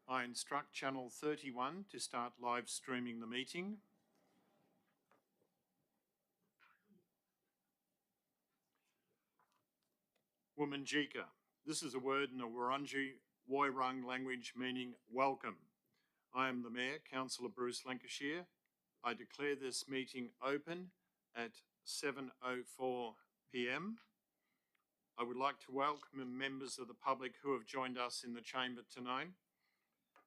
I instruct Channel 31 to start live streaming the meeting. Womanjika. This is a word in the Wurundjeri Woiwurrung language meaning welcome. I am the Mayor, Councillor Bruce Lancashire. I declare this meeting open at 7:04 p.m. I would like to welcome members of the public who have joined us in the chamber tonight.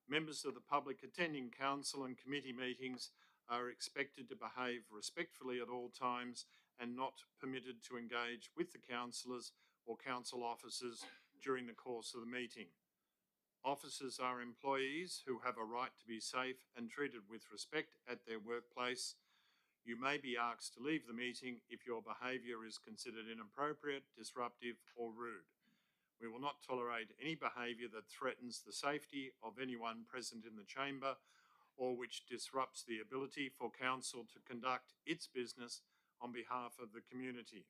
Members of the public attending council and committee meetings are expected to behave respectfully at all times and not permitted to engage with the councillors or council officers during the course of the meeting. Officers are employees who have a right to be safe and treated with respect at their workplace. You may be asked to leave the meeting if your behaviour is considered inappropriate, disruptive or rude. We will not tolerate any behaviour that threatens the safety of anyone present in the chamber or which disrupts the ability for council to conduct its business on behalf of the community.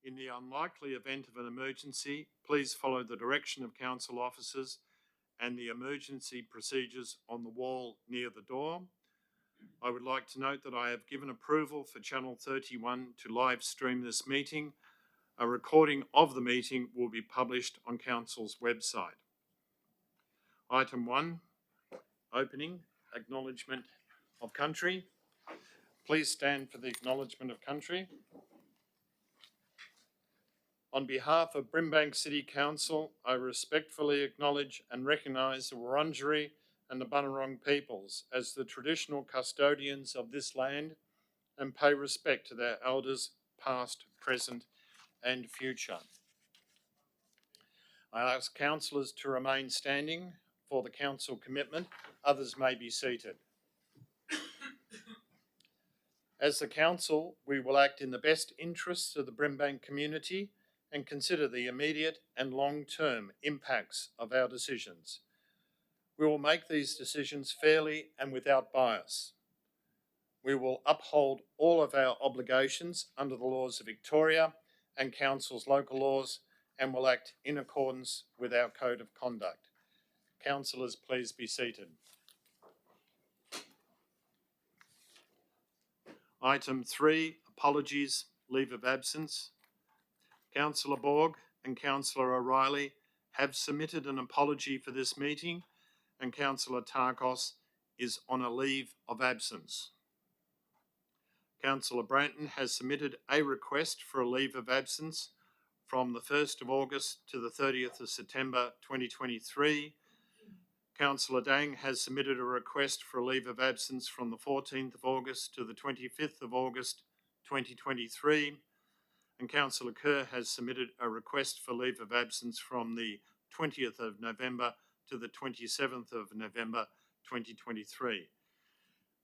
In the unlikely event of an emergency, please follow the direction of council officers and the emergency procedures on the wall near the door. I would like to note that I have given approval for Channel 31 to live stream this meeting. A recording of the meeting will be published on Council's website. Item 1, opening, acknowledgement of country. Please stand for the acknowledgement of country. On behalf of Brimbank City Council, I respectfully acknowledge and recognise the Wurundjeri and the Bunurong peoples as the traditional custodians of this land and pay respect to their elders past, present and future. I ask councillors to remain standing for the council commitment. Others may be seated. As the council, we will act in the best interests of the Brimbank community and consider the immediate and long-term impacts of our decisions. We will make these decisions fairly and without bias. We will uphold all of our obligations under the laws of Victoria and Council's local laws and will act in accordance with our code of conduct. Councillors, please be seated. Item 3, apologies, leave of absence. Councillor Borg and Councillor O'Reilly have submitted an apology for this meeting and Councillor Tarkos is on a leave of absence. Councillor Branton has submitted a request for a leave of absence from the 1st of August to the 30th of September 2023. Councillor Dang has submitted a request for a leave of absence from the 14th of August to the 25th of August 2023. And Councillor Kerr has submitted a request for leave of absence from the 20th of November to the 27th of November 2023.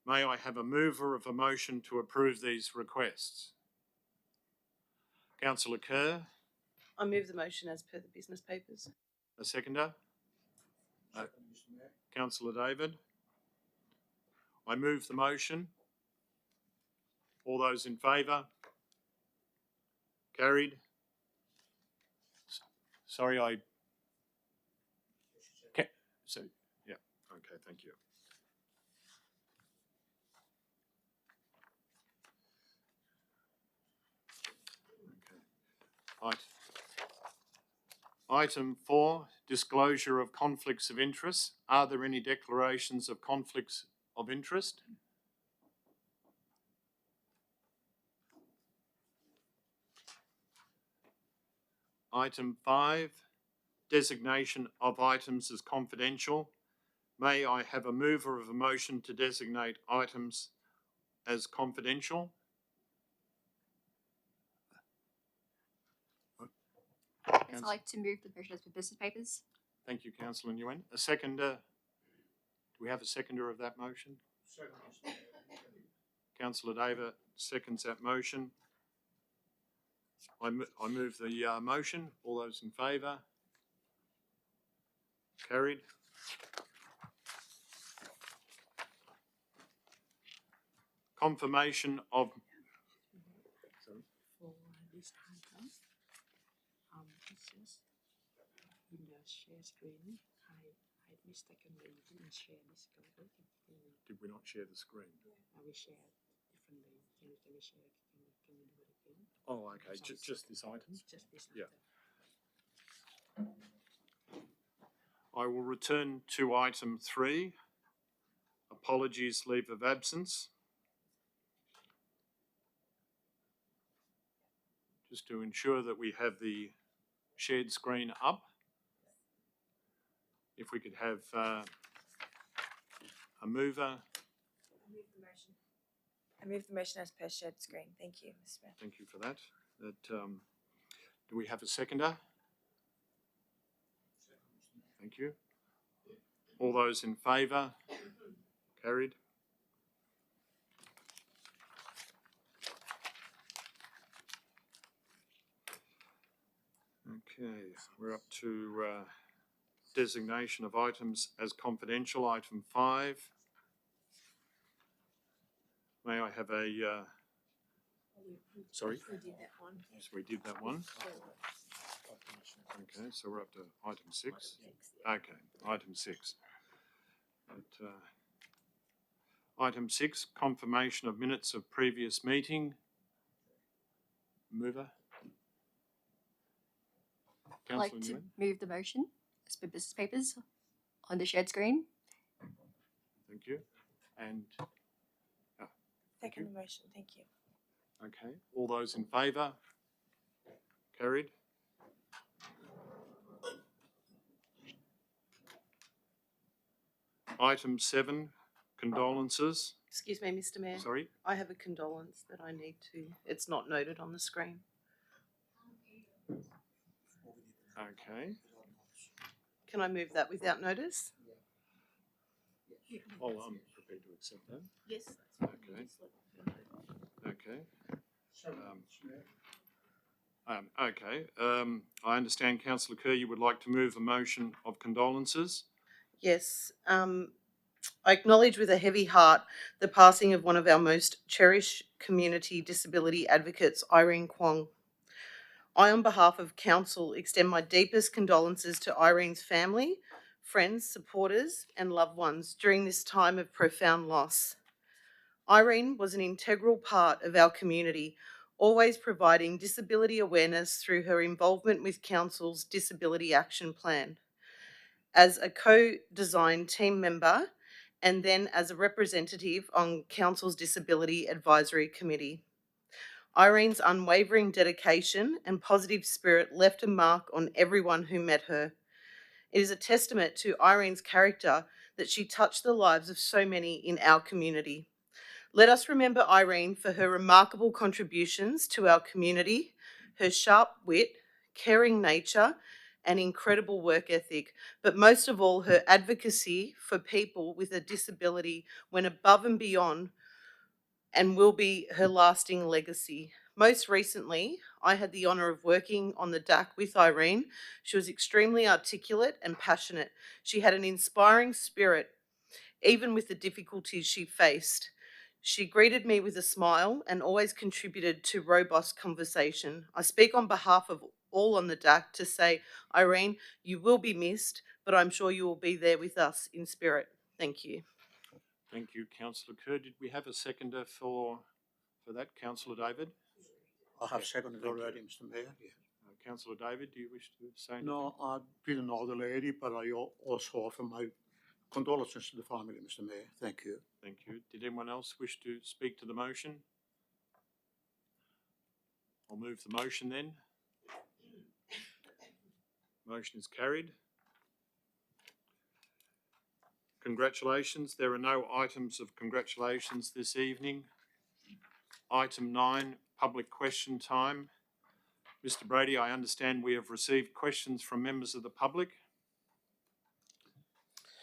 May I have a mover of a motion to approve these requests? Councillor Kerr. I move the motion as per the business papers. A seconder? Councillor David. I move the motion. All those in favour? Carried. Sorry, yeah, okay, thank you. Okay. Item 4, disclosure of conflicts of interest. Are there any declarations of conflicts of interest? Item 5, designation of items as confidential. May I have a mover of a motion to designate items as confidential? I'd like to move the motion as per business papers. Thank you, Councillor Nguyen. A seconder? Do we have a seconder of that motion? Second. Councillor David seconds that motion. I move the motion. All those in favour? Carried. Confirmation of... Sorry. For this item, it's just in the share screen, I mistakenly didn't share this code. Did we not share the screen? I will share it differently. Can you share it? Can you do it again? Oh, okay, Sorry, just this item? It's just this Yeah. item. I will return to item 3, apologies, leave of absence. Just to ensure that we have the shared screen up. If we could have a mover. I move the motion as per shared screen. Thank you, Mr. Mayor. Thank you for that. Do we have a seconder? Thank you. All those in favour? Carried. Okay, we're up to designation of items as confidential, item 5. May I have a, sorry? We did that one. Yes, we did that one. Okay, so we're up to item 6. Okay, item 6. Item 6, confirmation of minutes of previous meeting. Mover? I'd like Councillor to Nguyen? move the motion as per business papers on the shared screen. Thank you. And, thank Second you. the motion. Thank you. Okay, all those in favour? Carried. Item 7, condolences. Excuse me, Mr. Mayor. Sorry, I have a condolence that I need to, it's not noted on the screen. okay. Can I move that without notice? Oh, I'm prepared to accept that. Yes. Okay. Okay. I understand, Councillor Kerr, you would like to move a motion of condolences. Yes. I acknowledge with a heavy heart the passing of one of our most cherished community disability advocates, Irene Kwong. I, on behalf of Council, extend my deepest condolences to Irene's family, friends, supporters, and loved ones during this time of profound loss. Irene was an integral part of our community, always providing disability awareness through her involvement with Council's Disability Action Plan. As a co-design team member, and then as a representative on Council's Disability Advisory Committee. Irene's unwavering dedication and positive spirit left a mark on everyone who met her. It is a testament to Irene's character that she touched the lives of so many in our community. Let us remember Irene for her remarkable contributions to our community, her sharp wit, caring nature, and incredible work ethic, but most of all, her advocacy for people with a disability went above and beyond and will be her lasting legacy. Most recently, I had the honour of working on the DAC with Irene. She was extremely articulate and passionate. She had an inspiring spirit, even with the difficulties she faced. She greeted me with a smile and always contributed to robust conversation. I speak on behalf of all on the DAC to say, Irene, you will be missed, but I'm sure you will be there with us in spirit. Thank you. Thank you, Councillor Kerr. Did we have a seconder for that, Councillor David? I have seconded Thank you. already, Mr. Mayor. Yeah. Councillor David, do you wish to say anything? No, I didn't know the lady, but I also offer my condolences to the family, Mr. Mayor. Thank you. Thank you. Did anyone else wish to speak to the motion? I'll move the motion then. Motion is carried. Congratulations. There are no items of congratulations this evening. Item 9, public question time. Mr. Brady, I understand we have received questions from members of the public.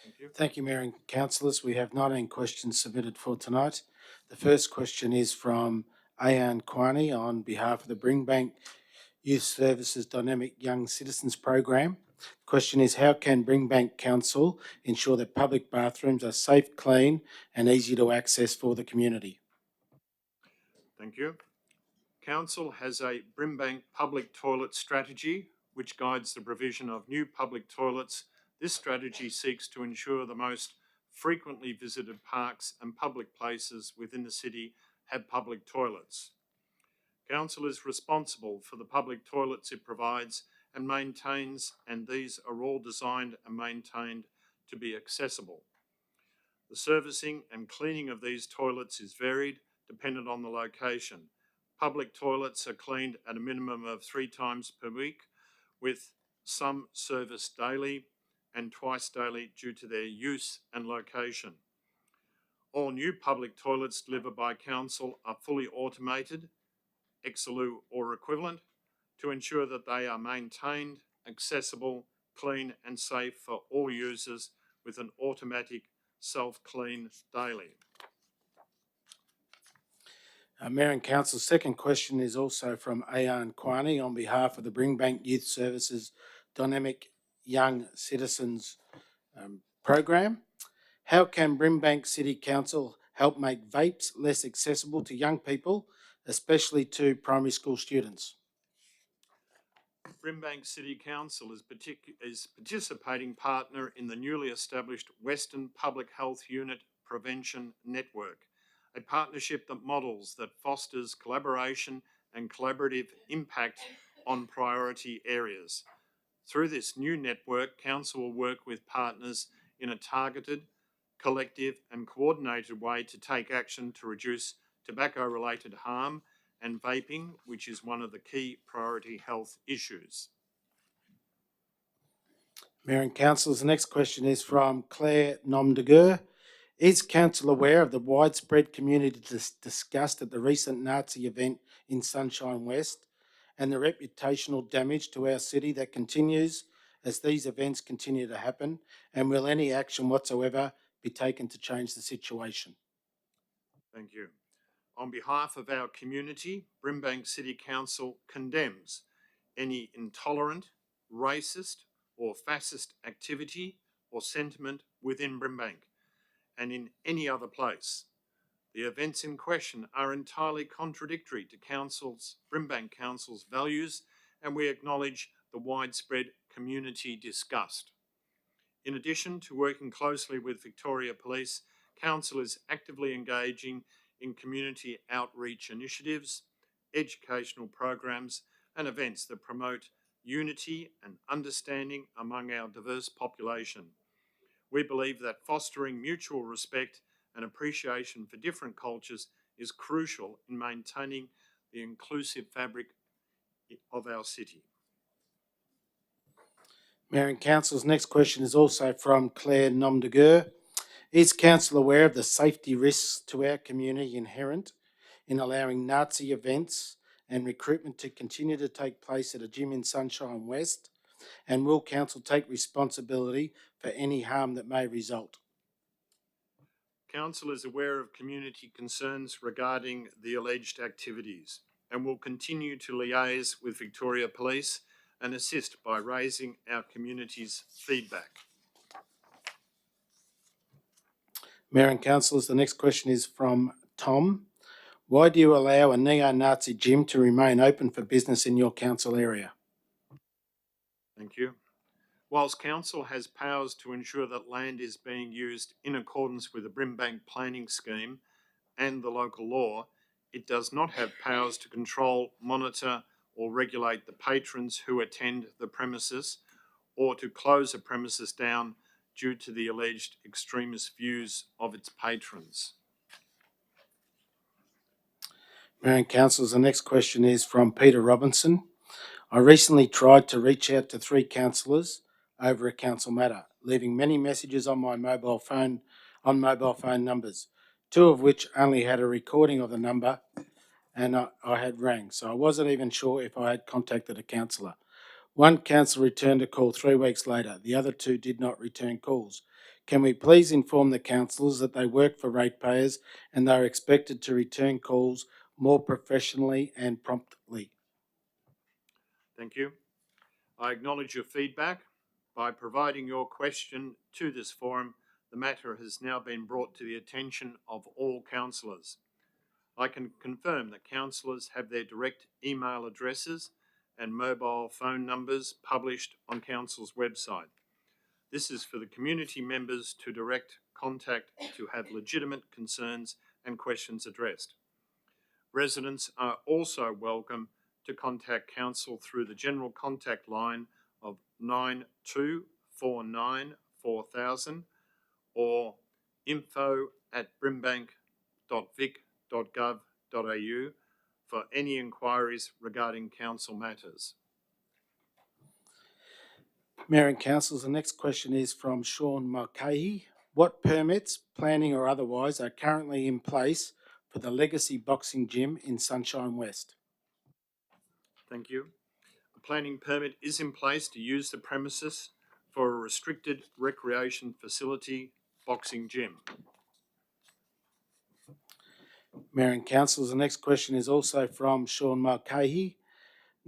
Thank you. Thank you, Mayor and Councillors. We have 19 questions submitted for tonight. The first question is from Ayan Kwani on behalf of the Brimbank Youth Services Dynamic Young Citizens Program. The question is, how can Brimbank Council ensure that public bathrooms are safe, clean and easy to access for the community? Thank you. Council has a Brimbank public toilet strategy which guides the provision of new public toilets This strategy seeks to ensure the most frequently visited parks and public places within the city have public toilets. Council is responsible for the public toilets it provides and maintains, and these are all designed and maintained to be accessible. The servicing and cleaning of these toilets is varied dependent on the location. Public toilets are cleaned at a minimum of 3 times per week, with some serviced daily and twice daily due to their use and location. All new public toilets delivered by council are fully automated, Exelu or equivalent, to ensure that they are maintained, accessible, clean and safe for all users with an automatic self-clean daily. Mayor and Council, second question is also from Ayan Kwani on behalf of the Brimbank Youth Services Dynamic Young Citizens program. How can Brimbank City Council help make vapes less accessible to young people, especially to primary school students? Brimbank City Council is participating partner in the newly established Western Public Health Unit Prevention Network, a partnership that models that fosters collaboration and collaborative impact on priority areas. Through this new network, Council will work with partners in a targeted, collective and coordinated way to take action to reduce tobacco-related harm and vaping, which is one of the key priority health issues. Mayor and Councillors, the next question is from Claire Nomdegur. Is Council aware of the widespread community disgust at the recent Nazi event in Sunshine West and the reputational damage to our city that continues as these events continue to happen? And will any action whatsoever be taken to change the situation? Thank you. On behalf of our community, Brimbank City Council condemns any intolerant, racist or fascist activity or sentiment within Brimbank and in any other place. The events in question are entirely contradictory to Brimbank Council's values, and we acknowledge the widespread community disgust. In addition to working closely with Victoria Police, Council is actively engaging in community outreach initiatives, educational programs and events that promote unity and understanding among our diverse population. We believe that fostering mutual respect and appreciation for different cultures is crucial in maintaining the inclusive fabric of our city. Mayor and Council's next question is also from Claire Nomdegur. Is Council aware of the safety risks to our community inherent in allowing Nazi events and recruitment to continue to take place at a gym in Sunshine West? And will Council take responsibility for any harm that may result? Council is aware of community concerns regarding the alleged activities and will continue to liaise with Victoria Police and assist by raising our community's feedback. Mayor and Councillors, the next question is from Tom. Why do you allow a neo-Nazi gym to remain open for business in your council area? Thank you. Whilst Council has powers to ensure that land is being used in accordance with the Brimbank planning scheme and the local law, it does not have powers to control, monitor or regulate the patrons who attend the premises or to close a premises down due to the alleged extremist views of its patrons. Mayor and Councillors, the next question is from Peter Robinson. I recently tried to reach out to 3 councillors over a council matter, leaving many messages on my mobile phone numbers, 2 of which only had a recording of the number and I had rang, so I wasn't even sure if I had contacted a councillor. One councillor returned a call 3 weeks later. The other 2 did not return calls. Can we please inform the councillors that they work for ratepayers and they are expected to return calls more professionally and promptly? Thank you. I acknowledge your feedback. By providing your question to this forum, the matter has now been brought to the attention of all councillors. I can confirm that councillors have their direct email addresses and mobile phone numbers published on Council's website. This is for the community members to direct contact to have legitimate concerns and questions addressed. Residents are also welcome to contact council through the general contact line of 9249 4000 or info@brimbank.vic.gov.au for any inquiries regarding council matters. Mayor and councillors, the next question is from Sean Mulcahy. What permits, planning or otherwise, are currently in place for the Legacy Boxing Gym in Sunshine West? Thank you. A planning permit is in place to use the premises for a restricted recreation facility boxing gym. Mayor and councillors, the next question is also from Sean Mulcahy.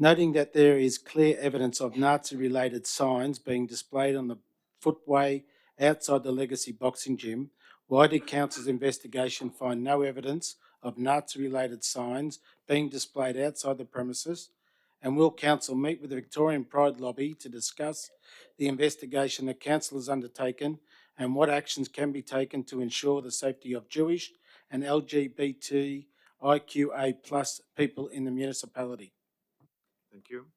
Noting that there is clear evidence of Nazi-related signs being displayed on the footway outside the Legacy Boxing Gym, why did council's investigation find no evidence of Nazi-related signs being displayed outside the premises? And will council meet with the Victorian Pride Lobby to discuss the investigation that council has undertaken and what actions can be taken to ensure the safety of Jewish and LGBTIQA+ people in the municipality? Thank you.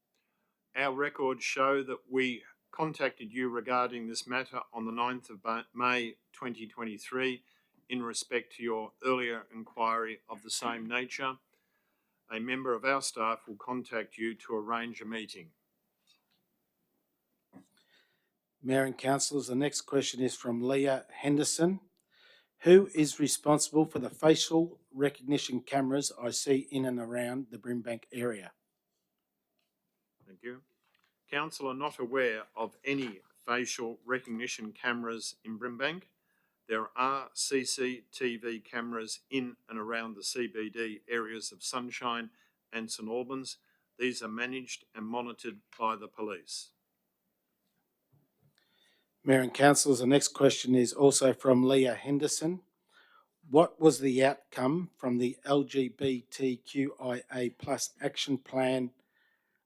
Our records show that we contacted you regarding this matter on the 9th of May 2023 in respect to your earlier inquiry of the same nature. A member of our staff will contact you to arrange a meeting. Mayor and councillors, the next question is from Leah Henderson. Who is responsible for the facial recognition cameras I see in and around the Brimbank area? Thank you. Council are not aware of any facial recognition cameras in Brimbank. There are CCTV cameras in and around the CBD areas of Sunshine and St Albans. These are managed and monitored by the police. Mayor and councillors, the next question is also from Leah Henderson. What was the outcome from the LGBTQIA+ action plan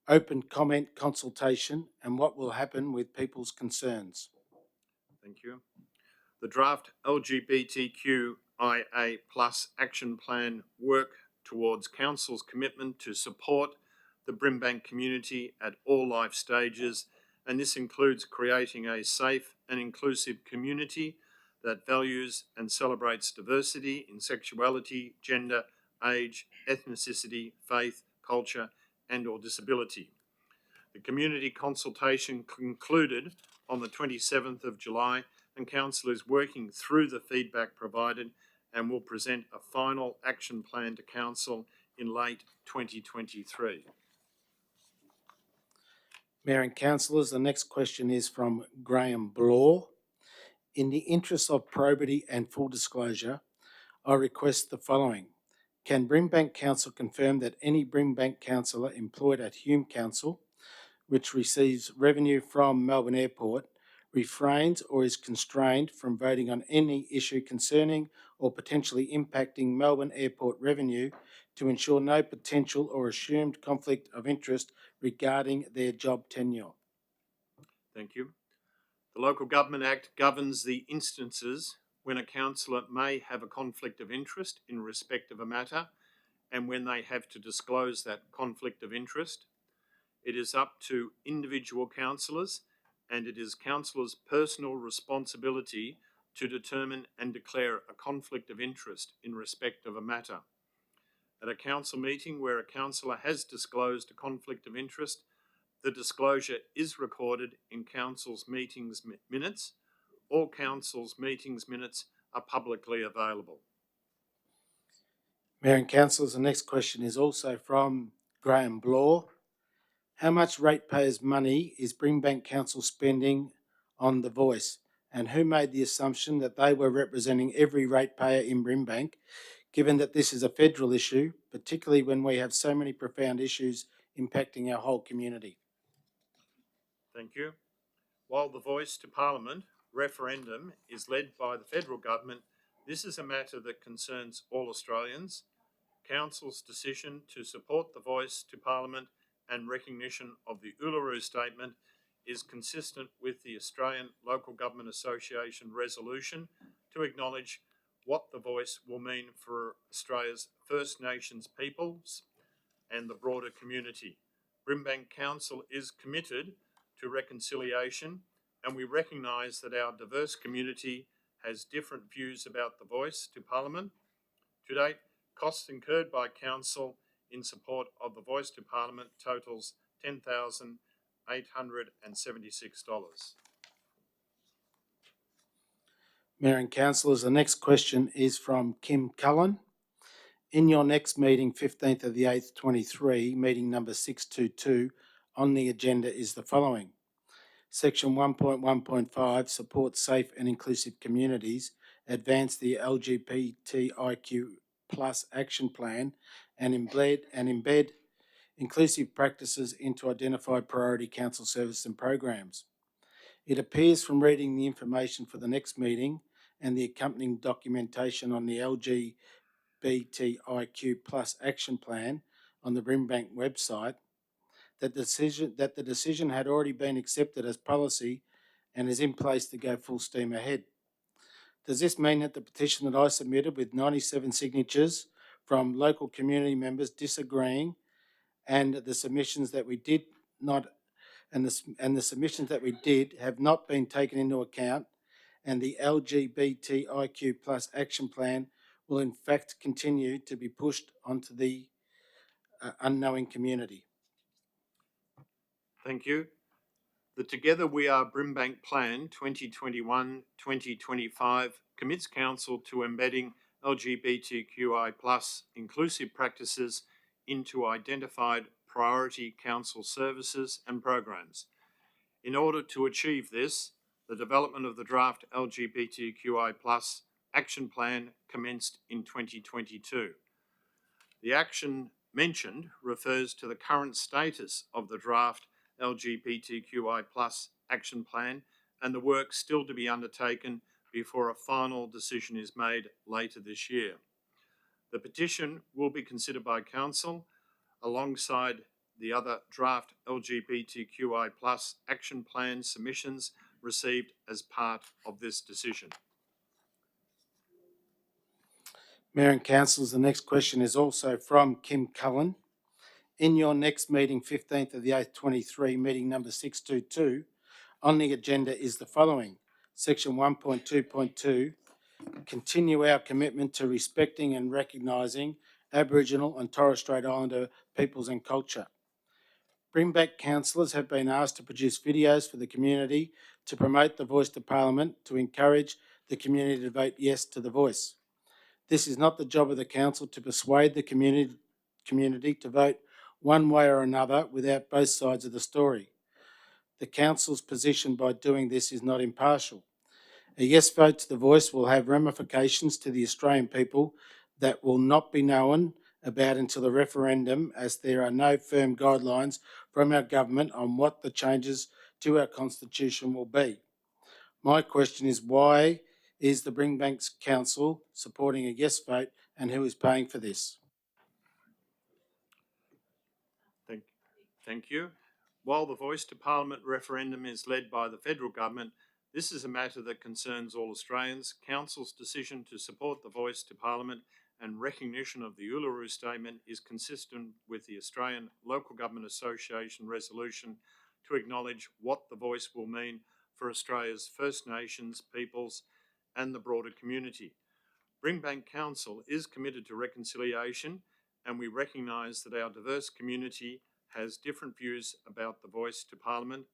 open comment consultation and what will happen with people's concerns? Thank you. The draft LGBTQIA+ action plan work towards council's commitment to support the Brimbank community at all life stages, and this includes creating a safe and inclusive community that values and celebrates diversity in sexuality, gender, age, ethnicity, faith, culture, and or disability. The community consultation concluded on the 27th of July, and council is working through the feedback provided and will present a final action plan to council in late 2023. Mayor and councillors, the next question is from Graham Blaw. In the interest of probity and full disclosure, I request the following. Can Brimbank Council confirm that any Brimbank councillor employed at Hume Council, which receives revenue from Melbourne Airport, refrains or is constrained from voting on any issue concerning or potentially impacting Melbourne Airport revenue to ensure no potential or assumed conflict of interest regarding their job tenure? Thank you. The Local Government Act governs the instances when a councillor may have a conflict of interest in respect of a matter and when they have to disclose that conflict of interest. It is up to individual councillors and it is councillors' personal responsibility to determine and declare a conflict of interest in respect of a matter. At a council meeting where a councillor has disclosed a conflict of interest, the disclosure is recorded in council's meetings minutes. All council's meetings minutes are publicly available. Mayor and councillors, the next question is also from Graham Blaw. How much ratepayers' money is Brimbank Council spending on The Voice, and who made the assumption that they were representing every ratepayer in Brimbank, given that this is a federal issue, particularly when we have so many profound issues impacting our whole community? Thank you. While the Voice to Parliament referendum is led by the federal government, this is a matter that concerns all Australians. Council's decision to support the Voice to Parliament and recognition of the Uluru Statement is consistent with the Australian Local Government Association resolution to acknowledge what the voice will mean for Australia's First Nations peoples and the broader community. Brimbank Council is committed to reconciliation, and we recognise that our diverse community has different views about the voice to Parliament. To date, costs incurred by Council in support of the voice to Parliament totals $10,876. Mayor and councillors, the next question is from Kim Cullen. In your next meeting, 15th of the 8th, 23, meeting number 622, on the agenda is the following. Section 1.1.5, support safe and inclusive communities, advance the LGBTIQ plus action plan and embed inclusive practices into identified priority council services and programs. It appears from reading the information for the next meeting and the accompanying documentation on the LGBTIQ plus action plan on the Brimbank website that the decision had already been accepted as policy and is in place to go full steam ahead. Does this mean that the petition that I submitted with 97 signatures from local community members disagreeing and the submissions that we did not the submissions that we did have not been taken into account, and the LGBTIQ plus action plan will in fact continue to be pushed onto the unknowing community? Thank you. The Together We Are Brimbank Plan 2021-2025 commits Council to embedding LGBTQI plus inclusive practices into identified priority council services and programs. In order to achieve this, the development of the draft LGBTQI plus action plan commenced in 2022. The action mentioned refers to the current status of the draft LGBTQI plus action plan and the work still to be undertaken before a final decision is made later this year. The petition will be considered by Council alongside the other draft LGBTQI plus action plan submissions received as part of this decision. Mayor and councillors, the next question is also from Kim Cullen. In your next meeting, 15th of the 8th, 23, meeting number 622, on the agenda is the following. Section 1.2.2, continue our commitment to respecting and recognising Aboriginal and Torres Strait Islander peoples and culture. Brimbank councillors have been asked to produce videos for the community to promote the voice to Parliament to encourage the community to vote yes to the voice. This is not the job of the council to persuade the community to vote one way or another without both sides of the story. The council's position by doing this is not impartial. A yes vote to the voice will have ramifications to the Australian people that will not be known about until the referendum, as there are no firm guidelines from our government on what the changes to our constitution will be. My question is, why is the Brimbank Council supporting a yes vote, and who is paying for this? Thank you. While the Voice to Parliament referendum is led by the federal government, this is a matter that concerns all Australians. Council's decision to support the Voice to Parliament and recognition of the Uluru Statement is consistent with the Australian Local Government Association resolution to acknowledge what the voice will mean for Australia's First Nations peoples and the broader community. Brimbank Council is committed to reconciliation, and we recognise that our diverse community has different views about the Voice to Parliament.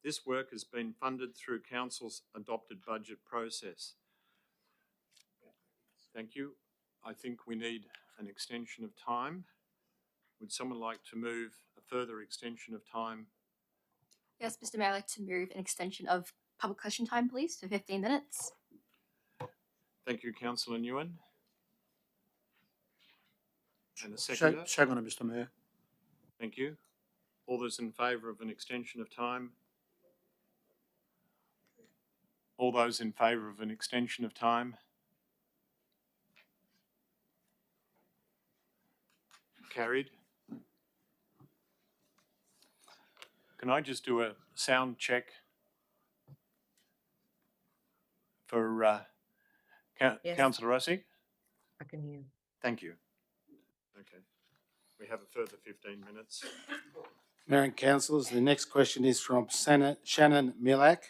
This work has been funded through Council's adopted budget process. Thank you. I think we need an extension of time. Would someone like to move a further extension of time? Yes, Mr. Mayor, I'd like to move an extension of public question time, please, to 15 minutes. Thank you, Councillor Nguyen. And a seconder? Second, Mr. Mayor. Thank you. All those in favour of an extension of time? All those in favour of an extension of time? Carried. Can I just do a sound check for Yes. Councillor Rossi? I can hear. Thank you. Okay. We have a further 15 minutes. Mayor and councillors, the next question is from Shannon Millack.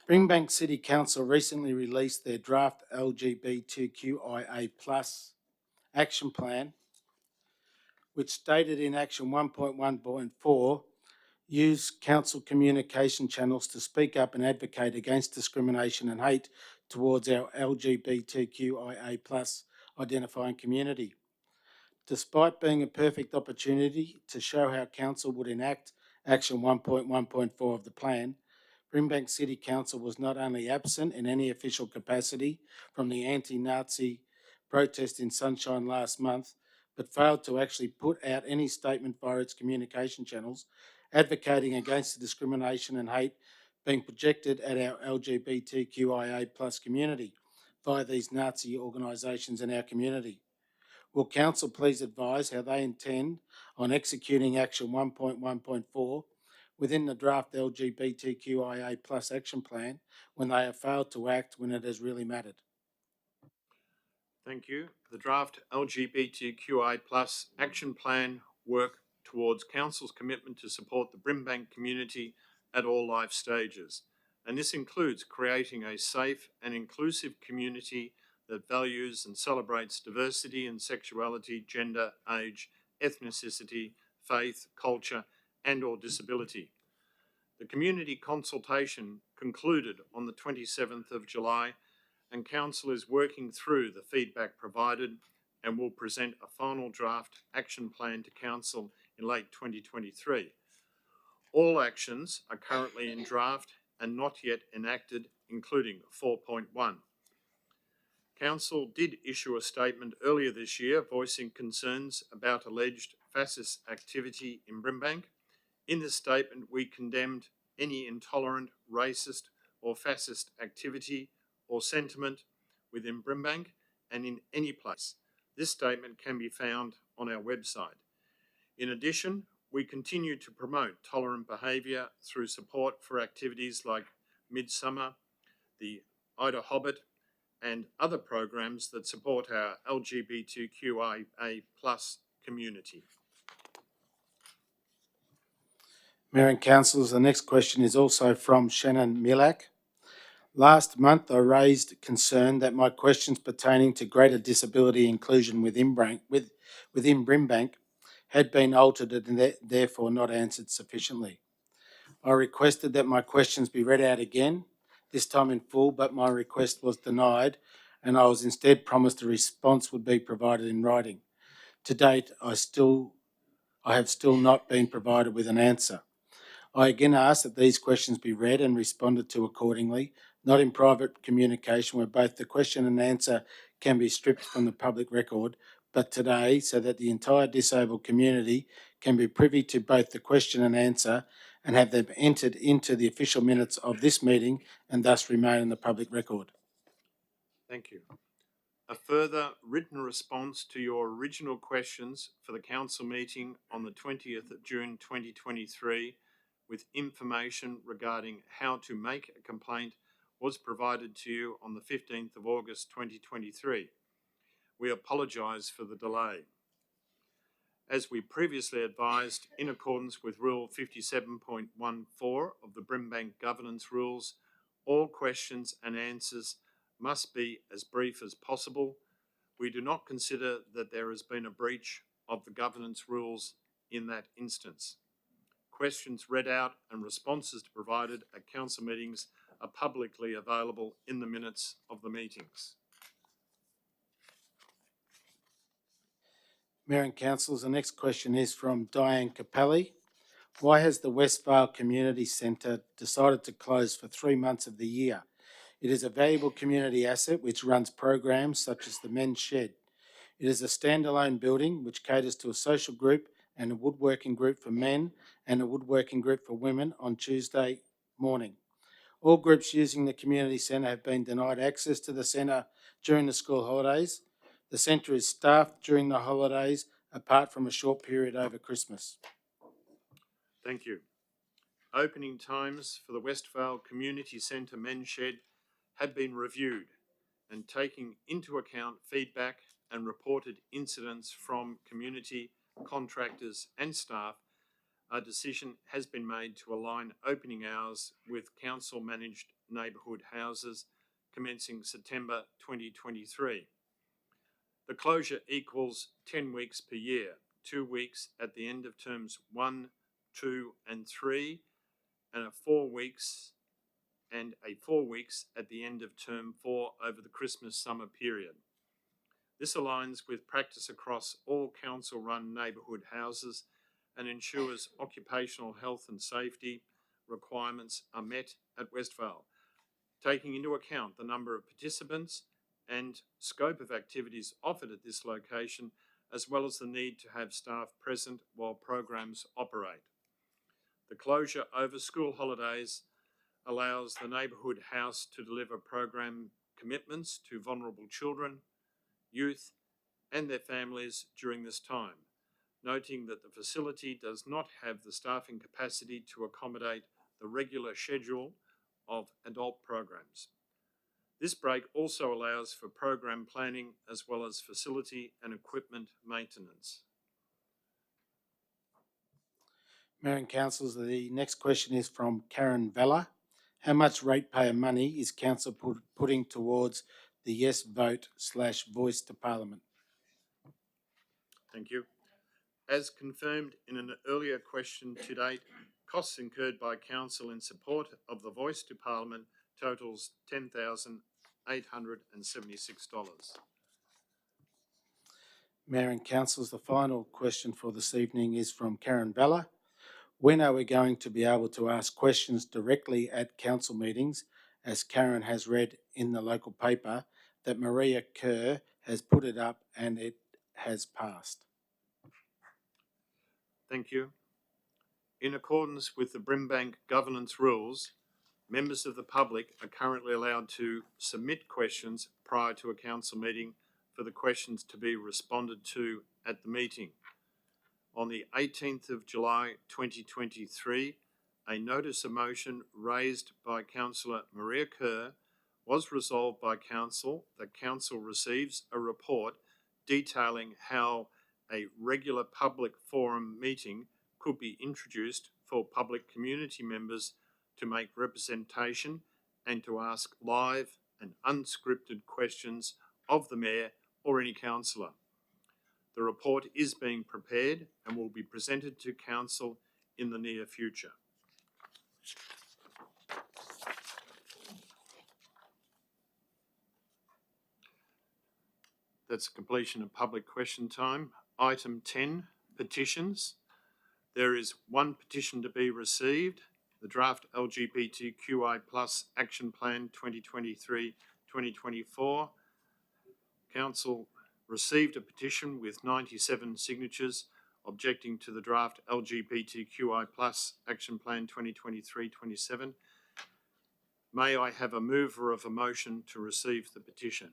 Brimbank City Council recently released their draft LGBTQIA+ action plan, which stated in action 1.1.4, use council communication channels to speak up and advocate against discrimination and hate towards our LGBTQIA+ identifying community. Despite being a perfect opportunity to show how council would enact action 1.1.4 of the plan, Brimbank City Council was not only absent in any official capacity from the anti-Nazi protest in Sunshine last month, but failed to actually put out any statement via its communication channels advocating against the discrimination and hate being projected at our LGBTQIA+ community via these Nazi organisations in our community. Will Council please advise how they intend on executing action 1.1.4 within the draft LGBTQIA+ action plan when they have failed to act when it has really mattered? Thank you. The draft LGBTQI+ action plan work towards Council's commitment to support the Brimbank community at all life stages. And this includes creating a safe and inclusive community that values and celebrates diversity in sexuality, gender, age, ethnicity, faith, culture, and or disability. The community consultation concluded on the 27th of July, and Council is working through the feedback provided and will present a final draft action plan to Council in late 2023. All actions are currently in draft and not yet enacted, including 4.1. Council did issue a statement earlier this year voicing concerns about alleged fascist activity in Brimbank. In this statement, we condemned any intolerant, racist or fascist activity or sentiment within Brimbank and in any place. This statement can be found on our website. In addition, we continue to promote tolerant behaviour through support for activities like Midsummer, the Ida Hobbit, and other programs that support our LGBTQIA+ community. Mayor and councillors, the next question is also from Shannon Millack. Last month, I raised concern that my questions pertaining to greater disability inclusion within Brimbank had been altered and therefore not answered sufficiently. I requested that my questions be read out again, this time in full, but my request was denied, and I was instead promised a response would be provided in writing. To date, I have still not been provided with an answer. I again ask that these questions be read and responded to accordingly, not in private communication where both the question and answer can be stripped from the public record, but today so that the entire disabled community can be privy to both the question and answer and have them entered into the official minutes of this meeting and thus remain in the public record. Thank you. A further written response to your original questions for the Council meeting on the 20th of June 2023 with information regarding how to make a complaint was provided to you on the 15th of August 2023. We apologise for the delay. As we previously advised, in accordance with Rule 57.14 of the Brimbank Governance Rules, all questions and answers must be as brief as possible. We do not consider that there has been a breach of the governance rules in that instance. Questions read out and responses provided at council meetings are publicly available in the minutes of the meetings. Mayor and councillors, the next question is from Diane Capelli. Why has the Westvale Community Centre decided to close for 3 months of the year? It is a valuable community asset which runs programs such as the Men's Shed. It is a standalone building which caters to a social group and a woodworking group for men and a woodworking group for women on Tuesday morning. All groups using the community centre have been denied access to the centre during the school holidays. The centre is staffed during the holidays apart from a short period over Christmas. Thank you. Opening times for the Westvale Community Centre men's shed have been reviewed, and taking into account feedback and reported incidents from community, contractors and staff, a decision has been made to align opening hours with council managed neighbourhood houses commencing September 2023. The closure equals 10 weeks per year, 2 weeks at the end of terms 1, 2 and 3, and 4 weeks at the end of term 4 over the Christmas summer period. This aligns with practice across all council-run neighbourhood houses and ensures occupational health and safety requirements are met at Westvale, taking into account the number of participants and scope of activities offered at this location, as well as the need to have staff present while programs operate. The closure over school holidays allows the neighbourhood house to deliver program commitments to vulnerable children, youth and their families during this time, noting that the facility does not have the staffing capacity to accommodate the regular schedule of adult programs. This break also allows for program planning as well as facility and equipment maintenance. Mayor and councillors, the next question is from Karen Vella. How much ratepayer money is council putting towards the yes vote / voice to parliament? Thank you. As confirmed in an earlier question to date, costs incurred by council in support of the voice to parliament totals $10,876. Mayor and councillors, the final question for this evening is from Karen Vella. When are we going to be able to ask questions directly at council meetings, as Karen has read in the local paper that Maria Kerr has put it up and it has passed? Thank you. In accordance with the Brimbank governance rules, members of the public are currently allowed to submit questions prior to a council meeting for the questions to be responded to at the meeting. On the 18th of July 2023, a notice of motion raised by Councillor Maria Kerr was resolved by council that council receives a report detailing how a regular public forum meeting could be introduced for public community members to make representation and to ask live and unscripted questions of the Mayor or any councillor. The report is being prepared and will be presented to council in the near future. That's completion of public question time. Item 10, petitions. There is one petition to be received, the draft LGBTQI+ Action Plan 2023-2024. Council received a petition with 97 signatures objecting to the draft LGBTQI+ Action Plan 2023-27. May I have a mover of a motion to receive the petition?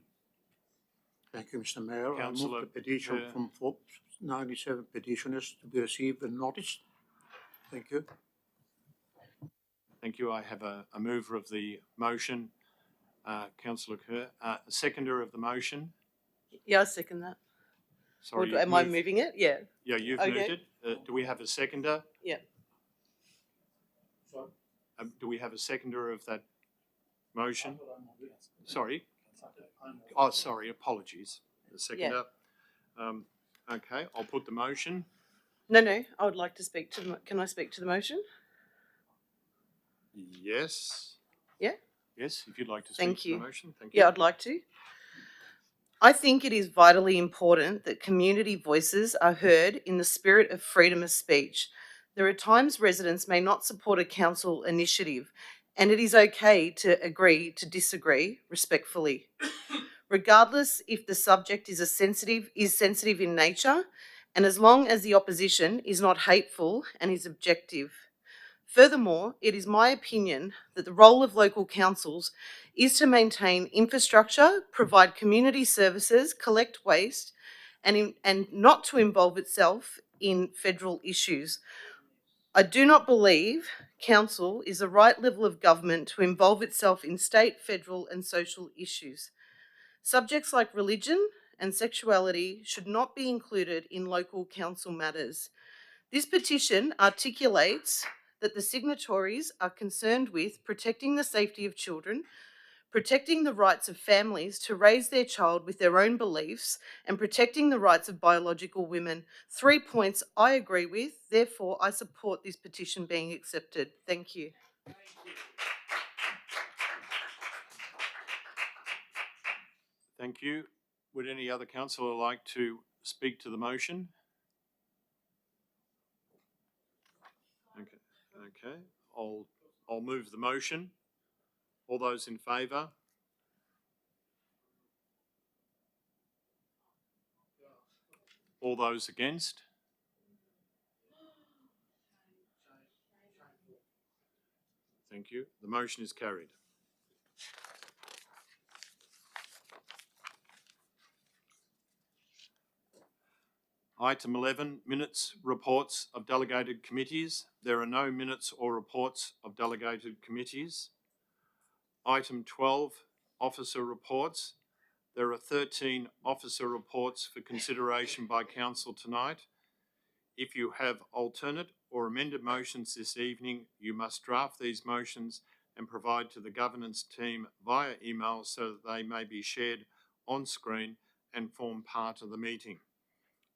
Thank you, Mr. Mayor. I Councillor move the petition Kerr. from 97 petitioners to be received and noticed. Thank you. Thank you. I have a mover of the motion, Councillor Kerr. A seconder of the motion. Yeah, I second that. Sorry, Or am I moving it? Yeah. Yeah, you've Okay. moved it. Do we have a seconder? Yeah. Sorry? Do we have a seconder of that motion? Sorry. Oh, sorry. Apologies. The seconder. Okay, I'll put the motion. No, I would like to speak to can I speak to the motion? Yes. Yeah? Yes, if you'd like to speak Thank to you. the motion. Thank you. Yeah, I'd like to. I think it is vitally important that community voices are heard in the spirit of freedom of speech. There are times residents may not support a council initiative, and it is okay to agree to disagree respectfully. Regardless if the subject is sensitive in nature, and as long as the opposition is not hateful and is objective. Furthermore, it is my opinion that the role of local councils is to maintain infrastructure, provide community services, collect waste, and not to involve itself in federal issues. I do not believe council is the right level of government to involve itself in state, federal and social issues. Subjects like religion and sexuality should not be included in local council matters. This petition articulates that the signatories are concerned with protecting the safety of children, protecting the rights of families to raise their child with their own beliefs, and protecting the rights of biological women. 3 points I agree with, therefore I support this petition being accepted. Thank you. Thank you. Would any other councillor like to speak to the motion? Okay. I'll move the motion. All those in favour? All those against? Thank you. The motion is carried. Item 11, minutes, reports of delegated committees. There are no minutes or reports of delegated committees. Item 12, officer reports. There are 13 officer reports for consideration by council tonight. If you have alternate or amended motions this evening, you must draft these motions and provide to the governance team via email so that they may be shared on screen and form part of the meeting.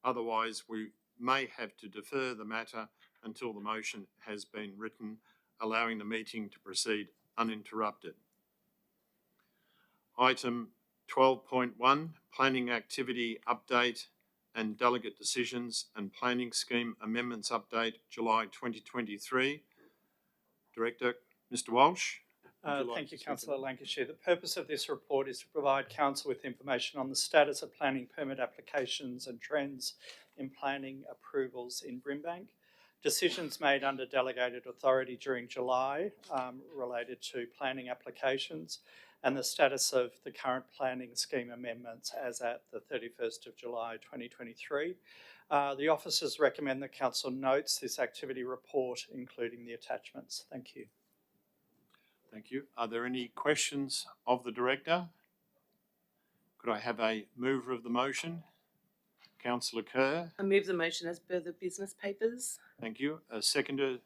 Otherwise, we may have to defer the matter until the motion has been written, allowing the meeting to proceed uninterrupted. Item 12.1, planning activity update and delegate decisions and planning scheme amendments update, July 2023. Director, Mr. Walsh. Thank you, Councillor Lancashire. The purpose of this report is to provide Council with information on the status of planning permit applications and trends in planning approvals in Brimbank. Decisions made under delegated authority during July related to planning applications and the status of the current planning scheme amendments as at the 31st of July 2023. The officers recommend that Council notes this activity report, including the attachments. Thank you. Thank you. Are there any questions of the Director? Could I have a mover of the motion? Councillor Kerr. I move the motion as per the business papers. Thank you. A seconder to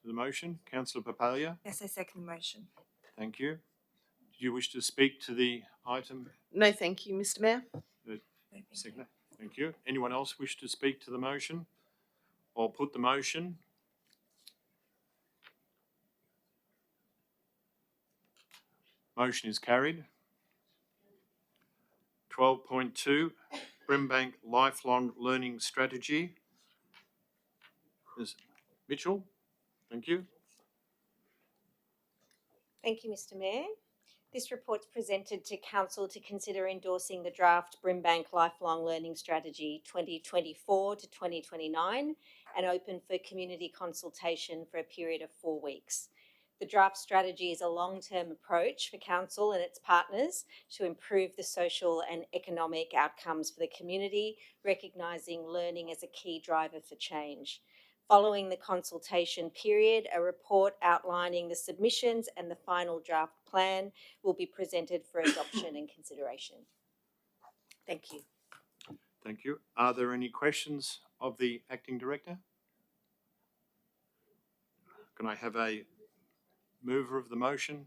the motion? Councillor Papalia. Yes, I second the motion. Thank you. Do you wish to speak to the item? No, thank you, Mr. Mayor. Seconder. Thank you. Anyone else wish to speak to the motion? I'll put the motion. Motion is carried. 12.2, Brimbank Lifelong Learning Strategy. Ms. Mitchell, thank you. Thank you, Mr. Mayor. This report's presented to Council to consider endorsing the draft Brimbank Lifelong Learning Strategy 2024 to 2029 and open for community consultation for a period of 4 weeks. The draft strategy is a long-term approach for Council and its partners to improve the social and economic outcomes for the community, recognising learning as a key driver for change. Following the consultation period, a report outlining the submissions and the final draft plan will be presented for adoption and consideration. Thank you. Thank you. Are there any questions of the Acting Director? Can I have a mover of the motion?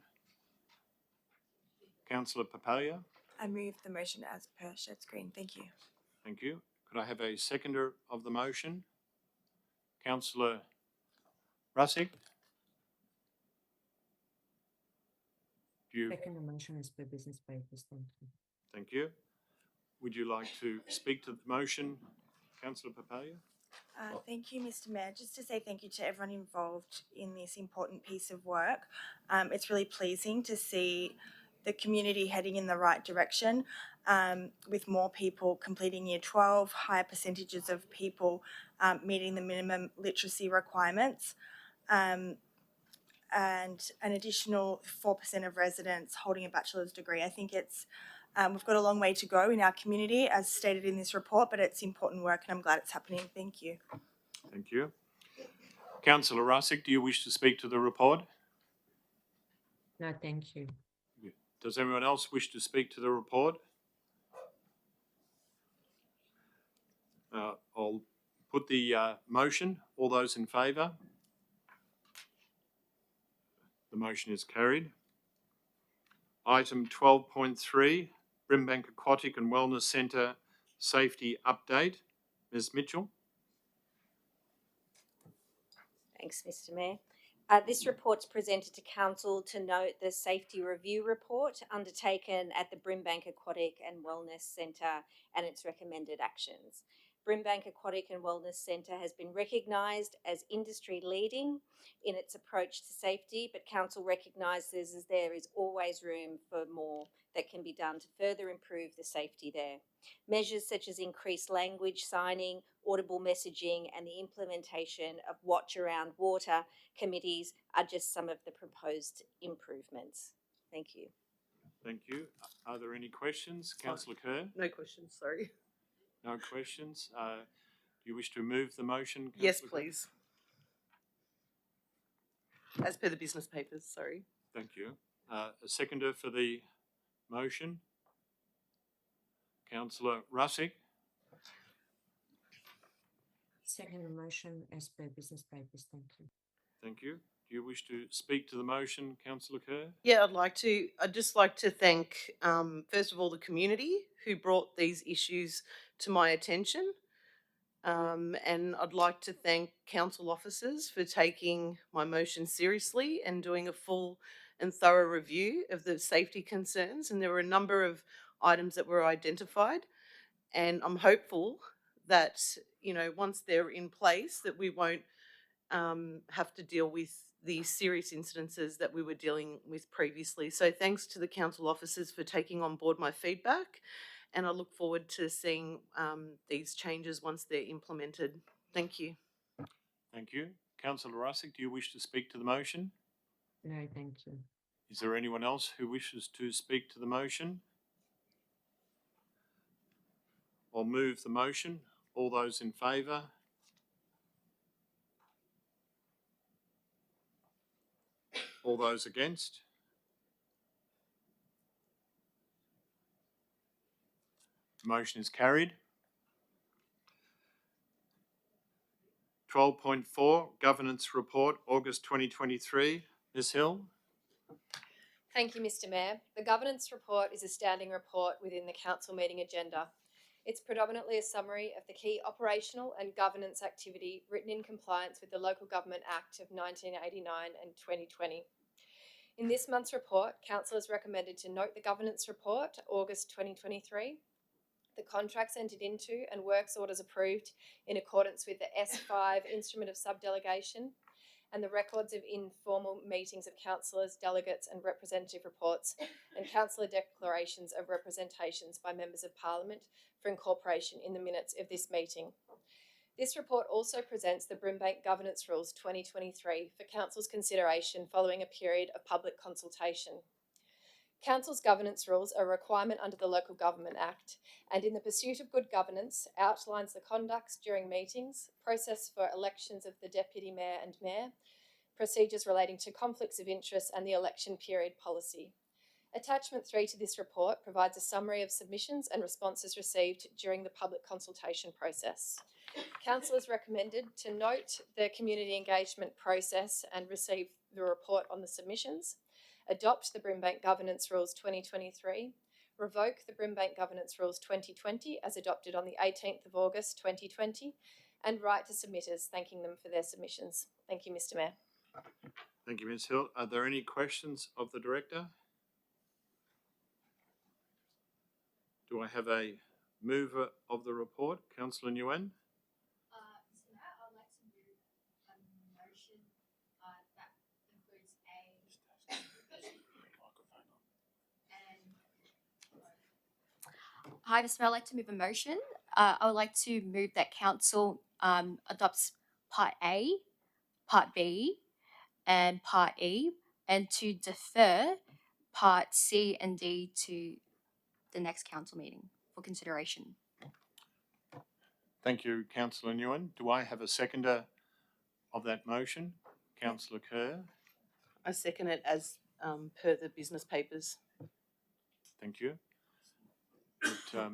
Councillor Papalia. I move the motion as per shared screen. Thank you. Thank you. Could I have a seconder of the motion? Councillor Russick. Second the motion as per business papers. Thank you. Thank you. Would you like to speak to the motion, Councillor Papalia? Thank you, Mr. Mayor. Just to say thank you to everyone involved in this important piece of work. It's really pleasing to see the community heading in the right direction, with more people completing Year 12, higher percentages of people meeting the minimum literacy requirements, and an additional 4% of residents holding a bachelor's degree. I think it's we've got a long way to go in our community, as stated in this report, but it's important work and I'm glad it's happening. Thank you. Thank you. Councillor Russick, do you wish to speak to the report? No, thank you. Does anyone else wish to speak to the report? I'll put the motion. All those in favour? The motion is carried. Item 12.3, Brimbank Aquatic and Wellness Centre Safety Update. Ms Mitchell. Thanks, Mr. Mayor. This report's presented to Council to note the safety review report undertaken at the Brimbank Aquatic and Wellness Centre and its recommended actions. Brimbank Aquatic and Wellness Centre has been recognised as industry leading in its approach to safety, but Council recognises there is always room for more that can be done to further improve the safety there. Measures such as increased language signing, audible messaging, and the implementation of watch around water committees are just some of the proposed improvements. Thank you. Thank you. Are there any questions? Councillor Kerr? No questions, sorry. No questions. Do you wish to move the motion? Yes, Councillor Kerr? please. As per the business papers, sorry. Thank you. A seconder for the motion? Councillor Russick? Second the motion as per business papers, thank you. Thank you. Do you wish to speak to the motion, Councillor Kerr? Yeah, I'd like to. I'd just like to thank, first of all, the community who brought these issues to my attention. And I'd like to thank council officers for taking my motion seriously and doing a full and thorough review of the safety concerns. And there were a number of items that were identified. And I'm hopeful that, once they're in place, that we won't have to deal with the serious incidences that we were dealing with previously. So thanks to the council officers for taking on board my feedback, and I look forward to seeing these changes once they're implemented. Thank you. Thank you. Councillor Russick, do you wish to speak to the motion? No, thank you. Is there anyone else who wishes to speak to the motion? I'll move the motion. All those in favour? All those against? The motion is carried. 12.4, Governance Report, August 2023. Ms Hill? Thank you, Mr. Mayor. The Governance Report is a standing report within the Council meeting agenda. It's predominantly a summary of the key operational and governance activity written in compliance with the Local Government Act of 1989 and 2020. In this month's report, Council is recommended to note the Governance Report, August 2023, the contracts entered into and works orders approved in accordance with the S5 Instrument of Subdelegation, and the records of informal meetings of councillors, delegates and representative reports, and councillor declarations of representations by members of Parliament for incorporation in the minutes of this meeting. This report also presents the Brimbank Governance Rules 2023 for Council's consideration following a period of public consultation. Council's governance rules are a requirement under the Local Government Act, and in the pursuit of good governance outlines the conducts during meetings, process for elections of the Deputy Mayor and Mayor, procedures relating to conflicts of interest and the election period policy. Attachment 3 to this report provides a summary of submissions and responses received during the public consultation process. Council is recommended to note the community engagement process and receive the report on the submissions, adopt the Brimbank Governance Rules 2023, revoke the Brimbank Governance Rules 2020 as adopted on the 18th of August 2020, and write to submitters thanking them for their submissions. Thank you, Mr. Mayor. Thank you, Ms Hill. Are there any questions of the Director? Do I have a mover of the report? Councillor Nguyen? Mr. Mayor, I'd like to move a motion that includes Hi, Mr. Mayor, I'd like to move a motion. I would like to move that Council adopts Part A, Part B, and Part E, and to defer Part C and D to the next council meeting for consideration. Thank you, Councillor Nguyen. Do I have a seconder of that motion? Councillor Kerr, I second it as per the business papers. thank you. But,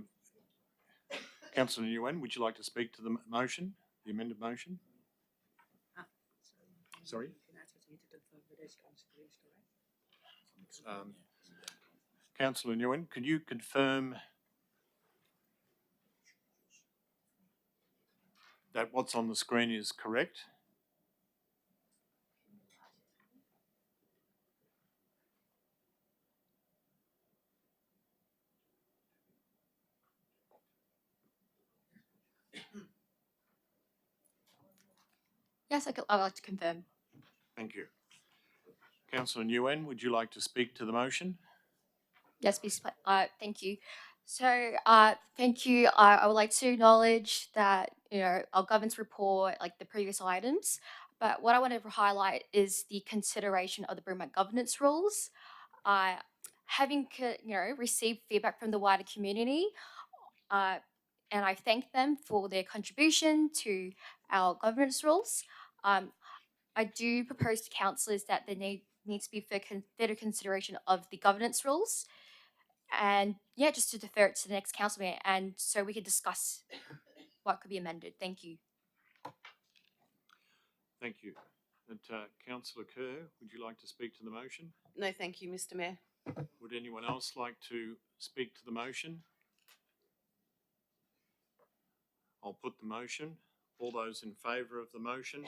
Councillor Nguyen, would you like to speak to the motion, the amended motion? Sorry? Councillor Nguyen, could you confirm that what's on the screen is correct? Yes, I'd like to confirm. Thank you. Councillor Nguyen, would you like to speak to the motion? Yes, please. Thank you. So, thank you. I would like to acknowledge that our governance report, like the previous items, but what I want to highlight is the consideration of the Brimbank governance rules. Having received feedback from the wider community, and I thank them for their contribution to our governance rules. I do propose to councillors that there needs to be further consideration of the governance rules, and just to defer it to the next council meeting, and so we can discuss what could be amended. Thank you. Thank you. And Councillor Kerr, would you like to speak to the motion? No, thank you, Mr. Mayor. Would anyone else like to speak to the motion? I'll put the motion. All those in favour of the motion?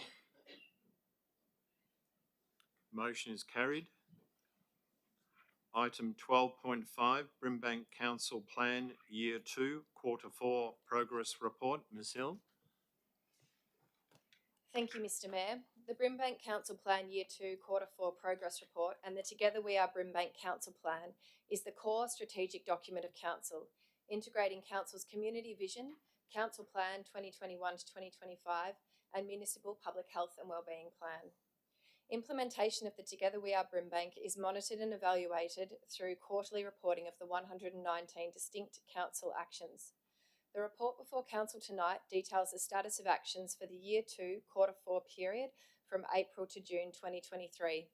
Motion is carried. Item 12.5, Brimbank Council Plan Year 2, Quarter 4 Progress Report. Ms Hill. Thank you, Mr. Mayor. The Brimbank Council Plan Year 2 Quarter 4 Progress Report and the Together We Are Brimbank Council Plan is the core strategic document of Council, integrating Council's community vision, Council Plan 2021 to 2025 and Municipal Public Health and Wellbeing Plan. Implementation of the Together We Are Brimbank is monitored and evaluated through quarterly reporting of the 119 distinct Council actions. The report before Council tonight details the status of actions for the Year 2 Quarter 4 period from April to June 2023.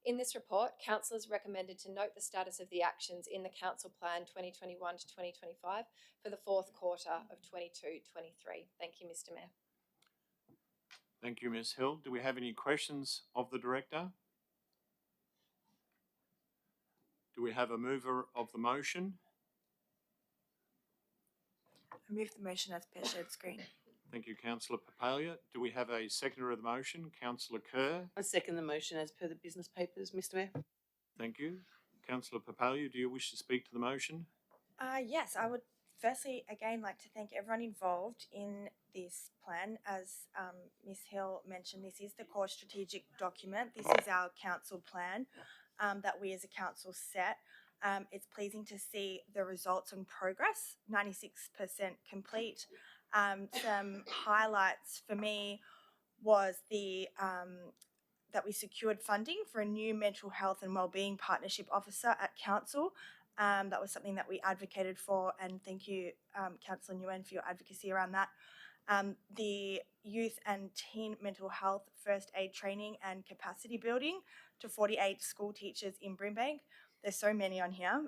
In this report, Council is recommended to note the status of the actions in the Council Plan 2021 to 2025 for the fourth quarter of 22-23. Thank you, Mr. Mayor. Thank you, Ms Hill. Do we have any questions of the Director? Do we have a mover of the motion? I move the motion as per shared screen. Thank you, Councillor Papalia. Do we have a seconder of the motion? Councillor Kerr. I second the motion as per the business papers, Mr. Mayor. Thank you. Councillor Papalia, do you wish to speak to the motion? Yes, I would firstly again like to thank everyone involved in this plan. As Ms Hill mentioned, this is the core strategic document. This is our council plan that we as a council set. It's pleasing to see the results and progress, 96% complete. Some highlights for me was that we secured funding for a new mental health and wellbeing partnership officer at council. That was something that we advocated for, and thank you, Councillor Nguyen, for your advocacy around that. The youth and teen mental health first aid training and capacity building to 48 school teachers in Brimbank. There's so many on here,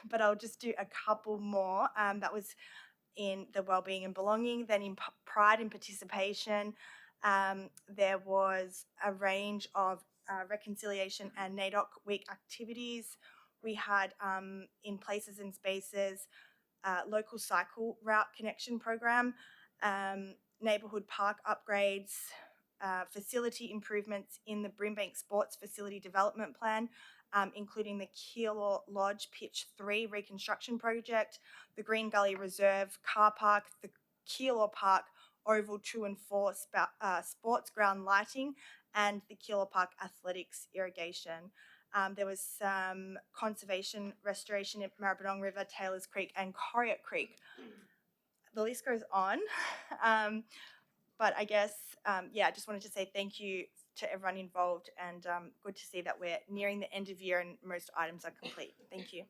but I'll just do a couple more. That was in the wellbeing and belonging. Then in pride and participation, there was a range of reconciliation and NAIDOC week activities. We had in places and spaces, local cycle route connection program, neighbourhood park upgrades, facility improvements in the Brimbank Sports Facility Development Plan, including the Keilor Lodge Pitch 3 reconstruction project, the Green Gully Reserve car park, the Keilor Park Oval 2 and 4 sports ground lighting, and the Keilor Park Athletics irrigation. There was some conservation restoration at Maribyrnong River, Taylors Creek and Corriott Creek. The list goes on, but I guess, I just wanted to say thank you to everyone involved, and good to see that we're nearing the end of year and most items are complete. Thank you.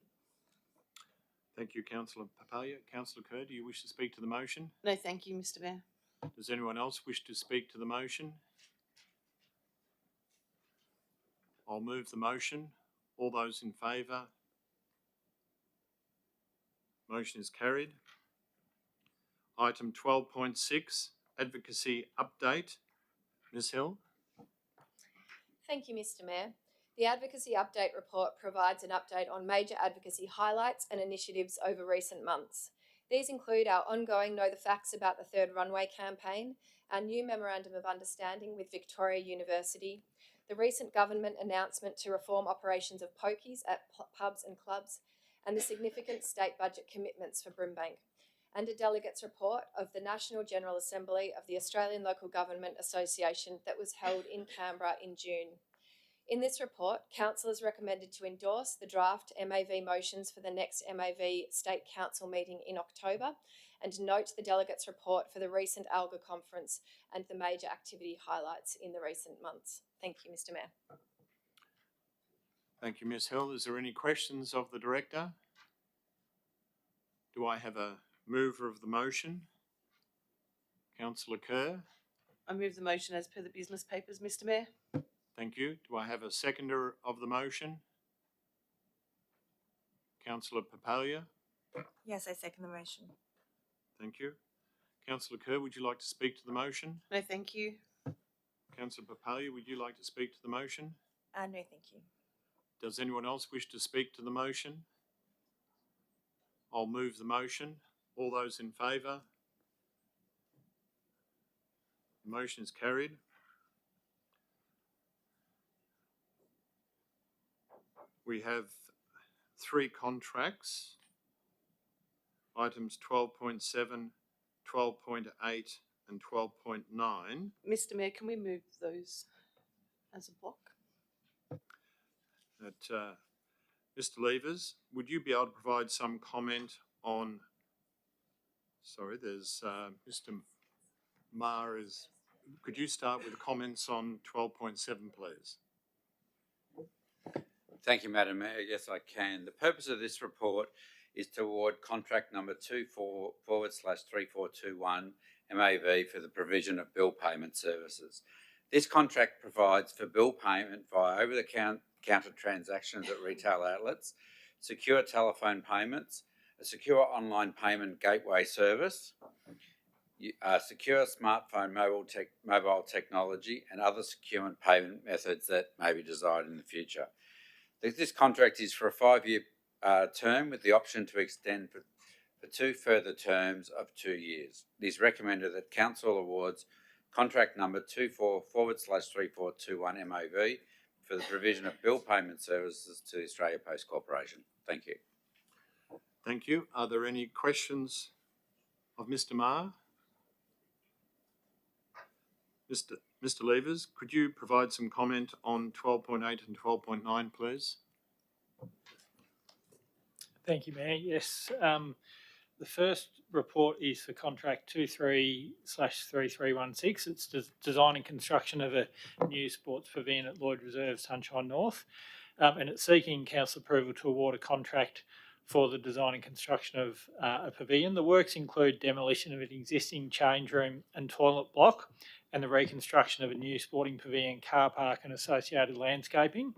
Thank you, Councillor Papalia. Councillor Kerr, do you wish to speak to the motion? No, thank you, Mr. Mayor. Does anyone else wish to speak to the motion? I'll move the motion. All those in favour? Motion is carried. Item 12.6, advocacy update. Ms Hill. Thank you, Mr. Mayor. The Advocacy Update report provides an update on major advocacy highlights and initiatives over recent months. These include our ongoing Know the Facts about the Third Runway campaign, our new Memorandum of Understanding with Victoria University, the recent government announcement to reform operations of pokies at pubs and clubs, and the significant state budget commitments for Brimbank, and a delegates report of the National General Assembly of the Australian Local Government Association that was held in Canberra in June. In this report, Council is recommended to endorse the draft MAV motions for the next MAV State Council meeting in October and note the delegates report for the recent ALGA conference and the major activity highlights in the recent months. Thank you, Mr. Mayor. Thank you, Ms Hill. Is there any questions of the Director? Do I have a mover of the motion? Councillor Kerr. I move the motion as per the business papers, Mr. Mayor. Thank you. Do I have a seconder of the motion? Councillor Papalia. Yes, I second the motion. Thank you. Councillor Kerr, would you like to speak to the motion? No, thank you. Councillor Papalia, would you like to speak to the motion? No, thank you. Does anyone else wish to speak to the motion? I'll move the motion. All those in favour? The motion is carried. We have 3 contracts, items 12.7, 12.8 and 12.9. Mr. Mayor, can we move those as a block? Mr Levers, would you be able to provide some comment on, sorry, there's Mr Maher is, could you start with the comments on 12.7 please? Thank you, Madam Mayor. Yes, I can. The purpose of this report is to award contract number 24/3421 MAV for the provision of bill payment services. This contract provides for bill payment via over-the-counter transactions at retail outlets, secure telephone payments, a secure online payment gateway service, secure smartphone mobile technology, and other secure payment methods that may be desired in the future. This contract is for a 5-year term with the option to extend for 2 further terms of 2 years. It is recommended that Council awards contract number 24/3421 MAV for the provision of bill payment services to the Australia Post Corporation. Thank you. Thank you. Are there any questions of Mr Maher? Mr Levers, could you provide some comment on 12.8 and 12.9 please? Thank you, Mayor. Yes, the first report is for contract 23/3316. It's design and construction of a new sports pavilion at Lloyd Reserve, Sunshine North, and it's seeking council approval to award a contract for the design and construction of a pavilion. The works include demolition of an existing change room and toilet block and the reconstruction of a new sporting pavilion, car park and associated landscaping.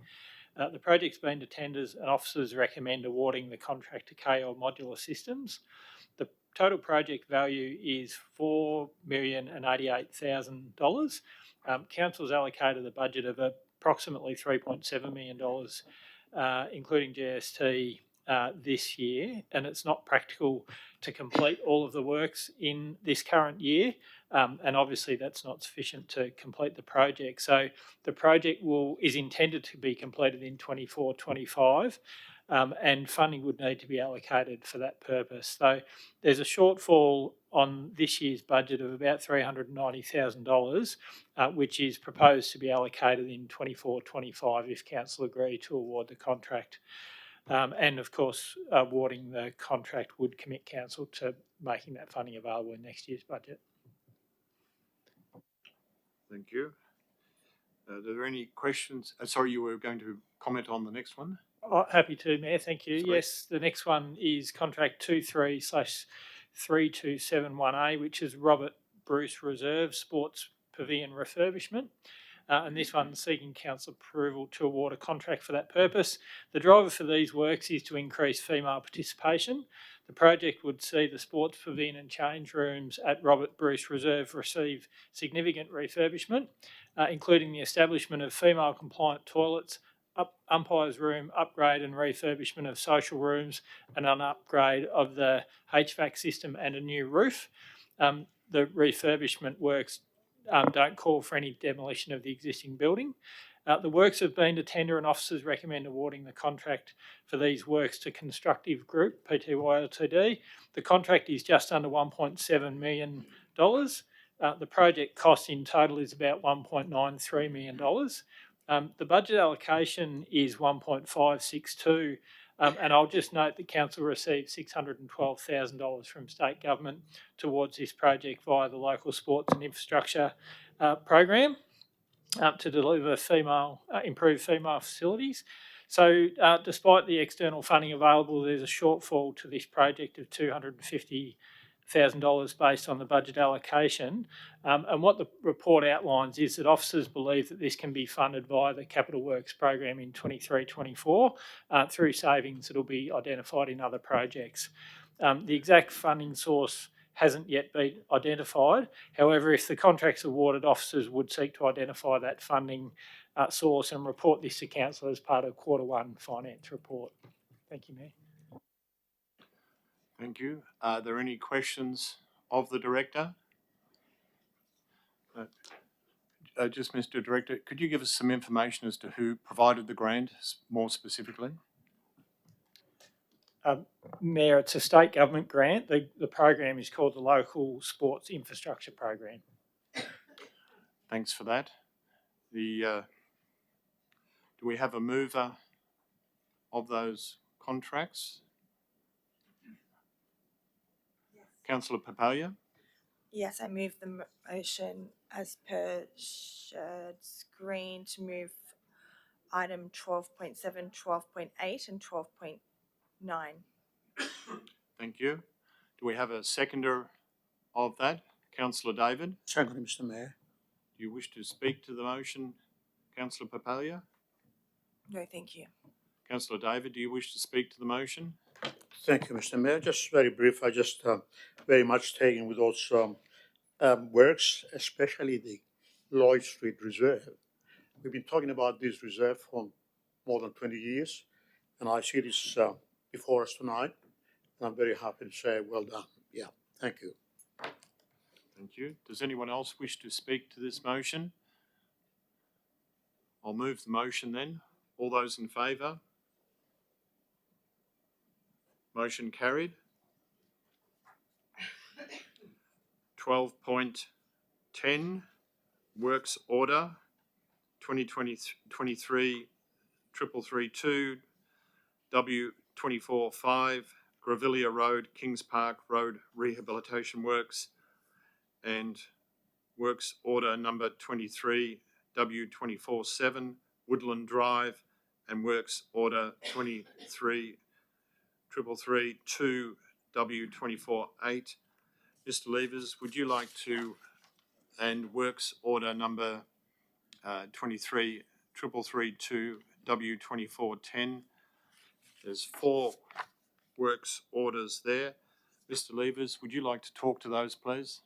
The project's been to tenders and officers recommend awarding the contract to KL Modular Systems. The total project value is $4,088,000. Council's allocated a budget of approximately $3.7 million, including GST, this year, and it's not practical to complete all of the works in this current year, and obviously that's not sufficient to complete the project. So the project is intended to be completed in 24-25, and funding would need to be allocated for that purpose. So there's a shortfall on this year's budget of about $390,000, which is proposed to be allocated in 24-25 if Council agree to award the contract. And of course, awarding the contract would commit Council to making that funding available in next year's budget. Thank you. Are there any questions? Sorry, you were going to comment on the next one? Oh, happy to, Mayor, thank you. Sorry. Yes, the next one is contract 23/3271A, which is Robert Bruce Reserve Sports Pavilion refurbishment. and this one's seeking council approval to award a contract for that purpose. The driver for these works is to increase female participation. The project would see the sports pavilion and change rooms at Robert Bruce Reserve receive significant refurbishment, including the establishment of female compliant toilets, umpires room upgrade and refurbishment of social rooms, and an upgrade of the HVAC system and a new roof. The refurbishment works don't call for any demolition of the existing building. The works have been to tender and officers recommend awarding the contract for these works to Constructive Group, Pty Ltd. The contract is just under $1.7 million. The project cost in total is about $1.93 million. The budget allocation is 1.562, and I'll just note that council received $612,000 from state government towards this project via the local sports and infrastructure program to deliver improved female facilities. So despite the external funding available, there's a shortfall to this project of $250,000 based on the budget allocation. And what the report outlines is that officers believe that this can be funded via the Capital Works program in 23-24 through savings that will be identified in other projects. The exact funding source hasn't yet been identified. However, if the contract's awarded, officers would seek to identify that funding source and report this to council as part of Q1 finance report. Thank you, Mayor. Thank you. Are there any questions of the Director? Just, Mr. Director, could you give us some information as to who provided the grant, more specifically? Mayor, it's a state government grant. The program is called the Local Sports Infrastructure Program. Thanks for that. Do we have a mover of those contracts? Yes. Councillor Papalia? Yes, I move the motion as per shared screen to move item 12.7, 12.8 and 12.9. Thank you. Do we have a seconder of that? Councillor David? Second, Mr. Mayor. Do you wish to speak to the motion, Councillor Papalia? No, thank you. Councillor David, do you wish to speak to the motion? Thank you, Mr. Mayor. Just very brief, I just very much taken with those works, especially the Lloyd Street Reserve. We've been talking about this reserve for more than 20 years, and I see this before us tonight, and I'm very happy to say well done. Yeah, thank you. Thank you. Does anyone else wish to speak to this motion? I'll move the motion then. All those in favour? Motion carried. 12.10, Works Order 2023-332 W245 Grevilla Road, Kings Park Road Rehabilitation Works, and Works Order number 23 W247 Woodland Drive, and Works Order 23-332 W248. Mr. Levers, would you like to, and Works Order number 23-332 W2410. There's 4 works orders there. Mr. Levers, would you like to talk to those, please?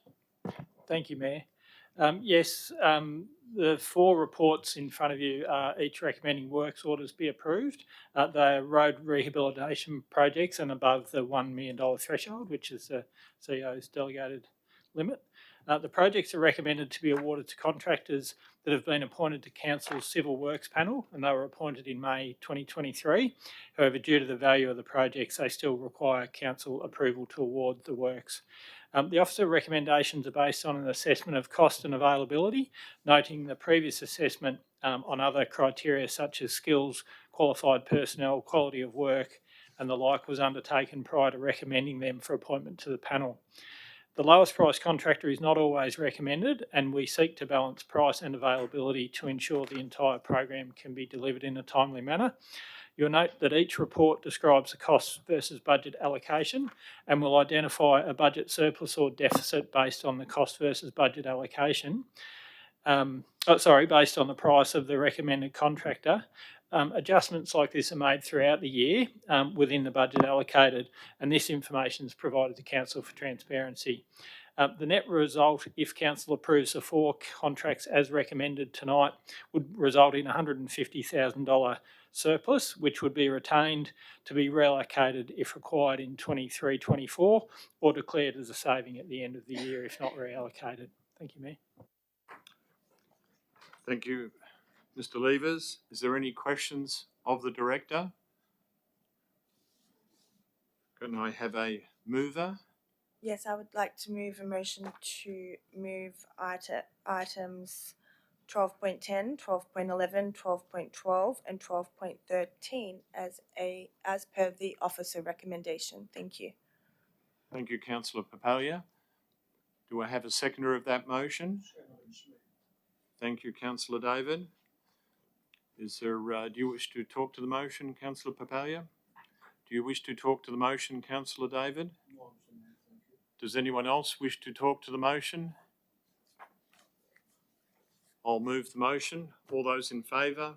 Thank you, Mayor. Yes, the 4 reports in front of you are each recommending works orders be approved. They are road rehabilitation projects and above the $1 million threshold, which is the CEO's delegated limit. The projects are recommended to be awarded to contractors that have been appointed to Council's Civil Works panel, and they were appointed in May 2023. However, due to the value of the projects, they still require Council approval to award the works. The officer recommendations are based on an assessment of cost and availability, noting the previous assessment on other criteria such as skills, qualified personnel, quality of work, and the like was undertaken prior to recommending them for appointment to the panel. The lowest price contractor is not always recommended, and we seek to balance price and availability to ensure the entire program can be delivered in a timely manner. You'll note that each report describes the cost versus budget allocation and will identify a budget surplus or deficit based on the cost versus budget allocation. based on the price of the recommended contractor. Adjustments like this are made throughout the year within the budget allocated, and this information is provided to Council for transparency. The net result, if Council approves the 4 contracts as recommended tonight, would result in $150,000 surplus, which would be retained to be reallocated if required in 23-24 or declared as a saving at the end of the year if not reallocated. Thank you, Mayor. Thank you, Mr. Levers. Is there any questions of the Director? Can I have a mover? Yes, I would like to move a motion to move items 12.10, 12.11, 12.12 and 12.13 as per the officer recommendation. Thank you. Thank you, Councillor Papalia. Do I have a seconder of that motion? Thank you, Councillor David. Is there, do you wish to talk to the motion, Councillor Papalia? Do you wish to talk to the motion, Councillor David? Does anyone else wish to talk to the motion? I'll move the motion. All those in favour?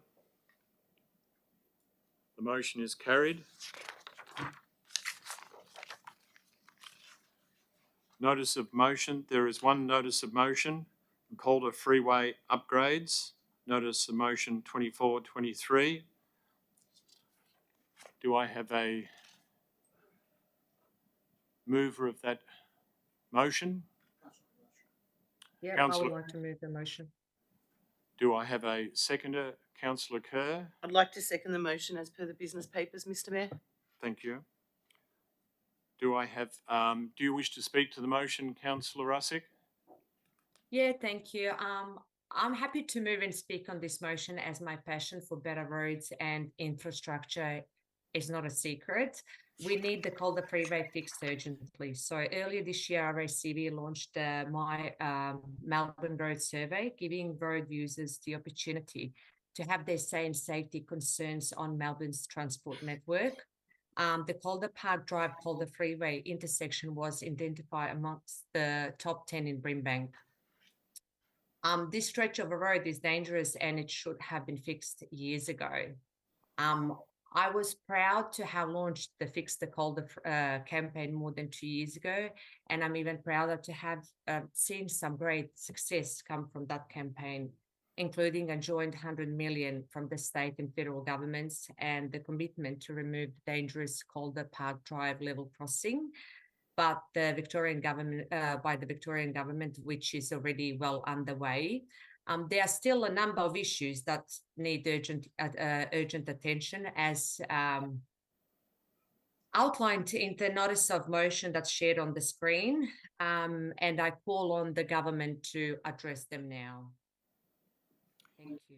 The motion is carried. Notice of motion. There is one notice of motion. Calder Freeway upgrades. Notice of motion 2423. Do I have a mover of that motion? Yeah, I Councillor- would like to move the motion. Do I have a seconder? Councillor Kerr. I'd like to second the motion as per the business papers, Mr. Mayor. Thank you. Do I have, do you wish to speak to the motion, Councillor Russick? Yeah, thank you. I'm happy to move and speak on this motion as my passion for better roads and infrastructure is not a secret. We need the Calder Freeway fixed urgently. So earlier this year, RACV launched my Melbourne Road Survey, giving road users the opportunity to have their say in safety concerns on Melbourne's transport network. The Calder Park Drive Calder Freeway intersection was identified amongst the top 10 in Brimbank. This stretch of a road is dangerous and it should have been fixed years ago. I was proud to have launched the Fix the Calder campaign more than 2 years ago, and I'm even prouder to have seen some great success come from that campaign, including a joint 100 million from the state and federal governments and the commitment to remove the dangerous Calder Park Drive level crossing, but the Victorian government, by the Victorian government, which is already well underway. There are still a number of issues that need urgent attention, as outlined in the notice of motion that's shared on the screen, and I call on the government to address them now. Thank you.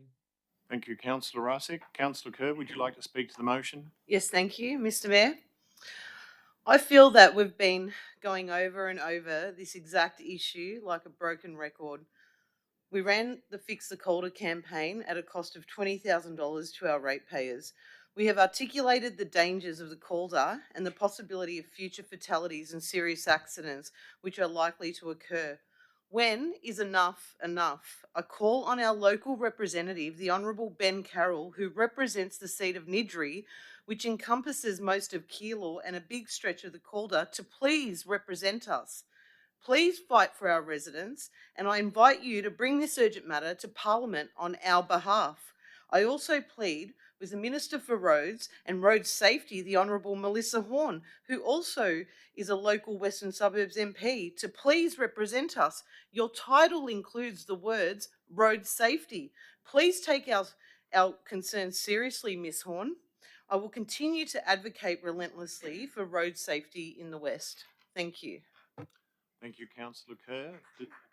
Thank you, Councillor Russick. Councillor Kerr, would you like to speak to the motion? Yes, thank you, Mr. Mayor. I feel that we've been going over and over this exact issue like a broken record. We ran the Fix the Calder campaign at a cost of $20,000 to our ratepayers. We have articulated the dangers of the Calder and the possibility of future fatalities and serious accidents which are likely to occur. When is enough enough? I call on our local representative, the Honourable Ben Carroll, who represents the seat of Nidri, which encompasses most of Keilor and a big stretch of the Calder, to please represent us. Please fight for our residents, and I invite you to bring this urgent matter to Parliament on our behalf. I also plead with the Minister for Roads and Road Safety, the Honourable Melissa Horn, who also is a local Western Suburbs MP, to please represent us. Your title includes the words road safety. Please take our concerns seriously, Ms. Horn. I will continue to advocate relentlessly for road safety in the West. Thank you. Thank you, Councillor Kerr.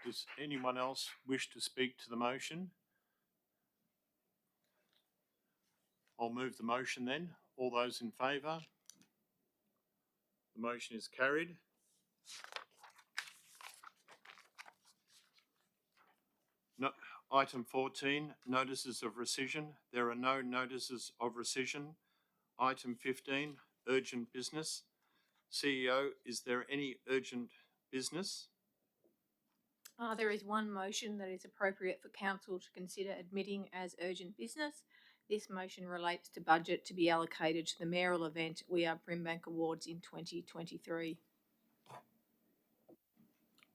Does anyone else wish to speak to the motion? I'll move the motion then. All those in favour? The motion is carried. No, item 14, notices of rescission. There are no notices of rescission. Item 15, urgent business. CEO, is there any urgent business? There is one motion that is appropriate for council to consider admitting as urgent business. This motion relates to budget to be allocated to the mayoral event We Are Brimbank Awards in 2023.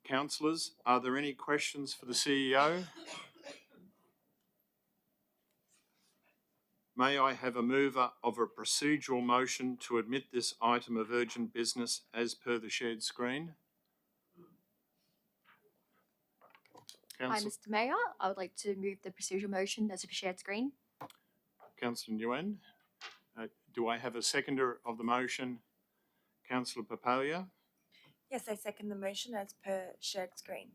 Councillors, are there any questions for the CEO? May I have a mover of a procedural motion to admit this item of urgent business as per the shared screen? Hi, Mr. Mayor. I would like to move the procedural motion as a shared screen. Councillor Nguyen. Do I have a seconder of the motion? Councillor Papalia. Yes, I second the motion as per shared screen.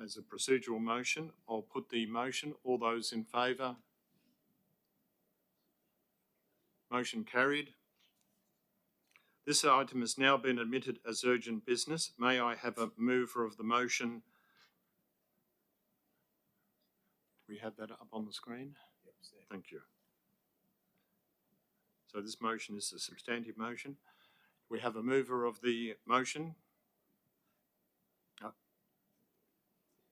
As a procedural motion, I'll put the motion. All those in favour? Motion carried. This item has now been admitted as urgent business. May I have a mover of the motion? Do we have that up on the screen? Yep. Thank you. So this motion is a substantive motion. We have a mover of the motion.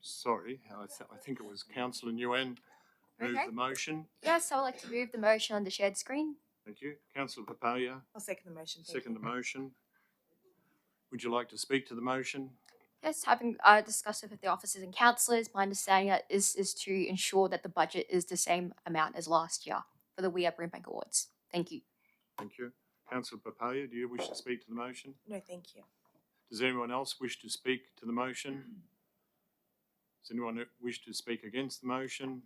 Sorry, I think it was Councillor Nguyen moved the motion. Yes, I would like to move the motion on the shared screen. Thank you. Councillor Papalia. I'll second the motion. Second the motion. Would you like to speak to the motion? Yes, having discussed it with the officers and councillors, my understanding is to ensure that the budget is the same amount as last year for the We Are Brimbank Awards. Thank you. Thank you. Councillor Papalia, do you wish to speak to the motion? No, thank you. Does anyone else wish to speak to the motion? Does anyone wish to speak against the motion?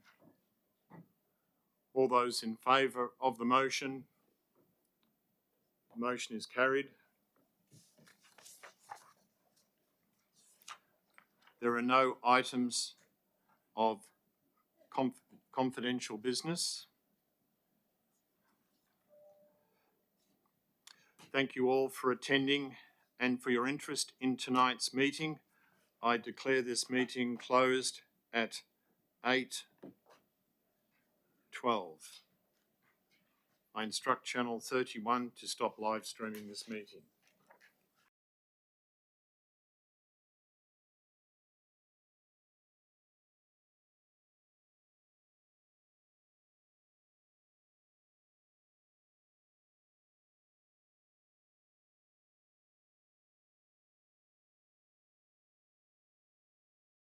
All those in favour of the motion? The motion is carried. There are no items of confidential business. Thank you all for attending and for your interest in tonight's meeting. I declare this meeting closed at 8:12. I instruct Channel 31 to stop live streaming this meeting.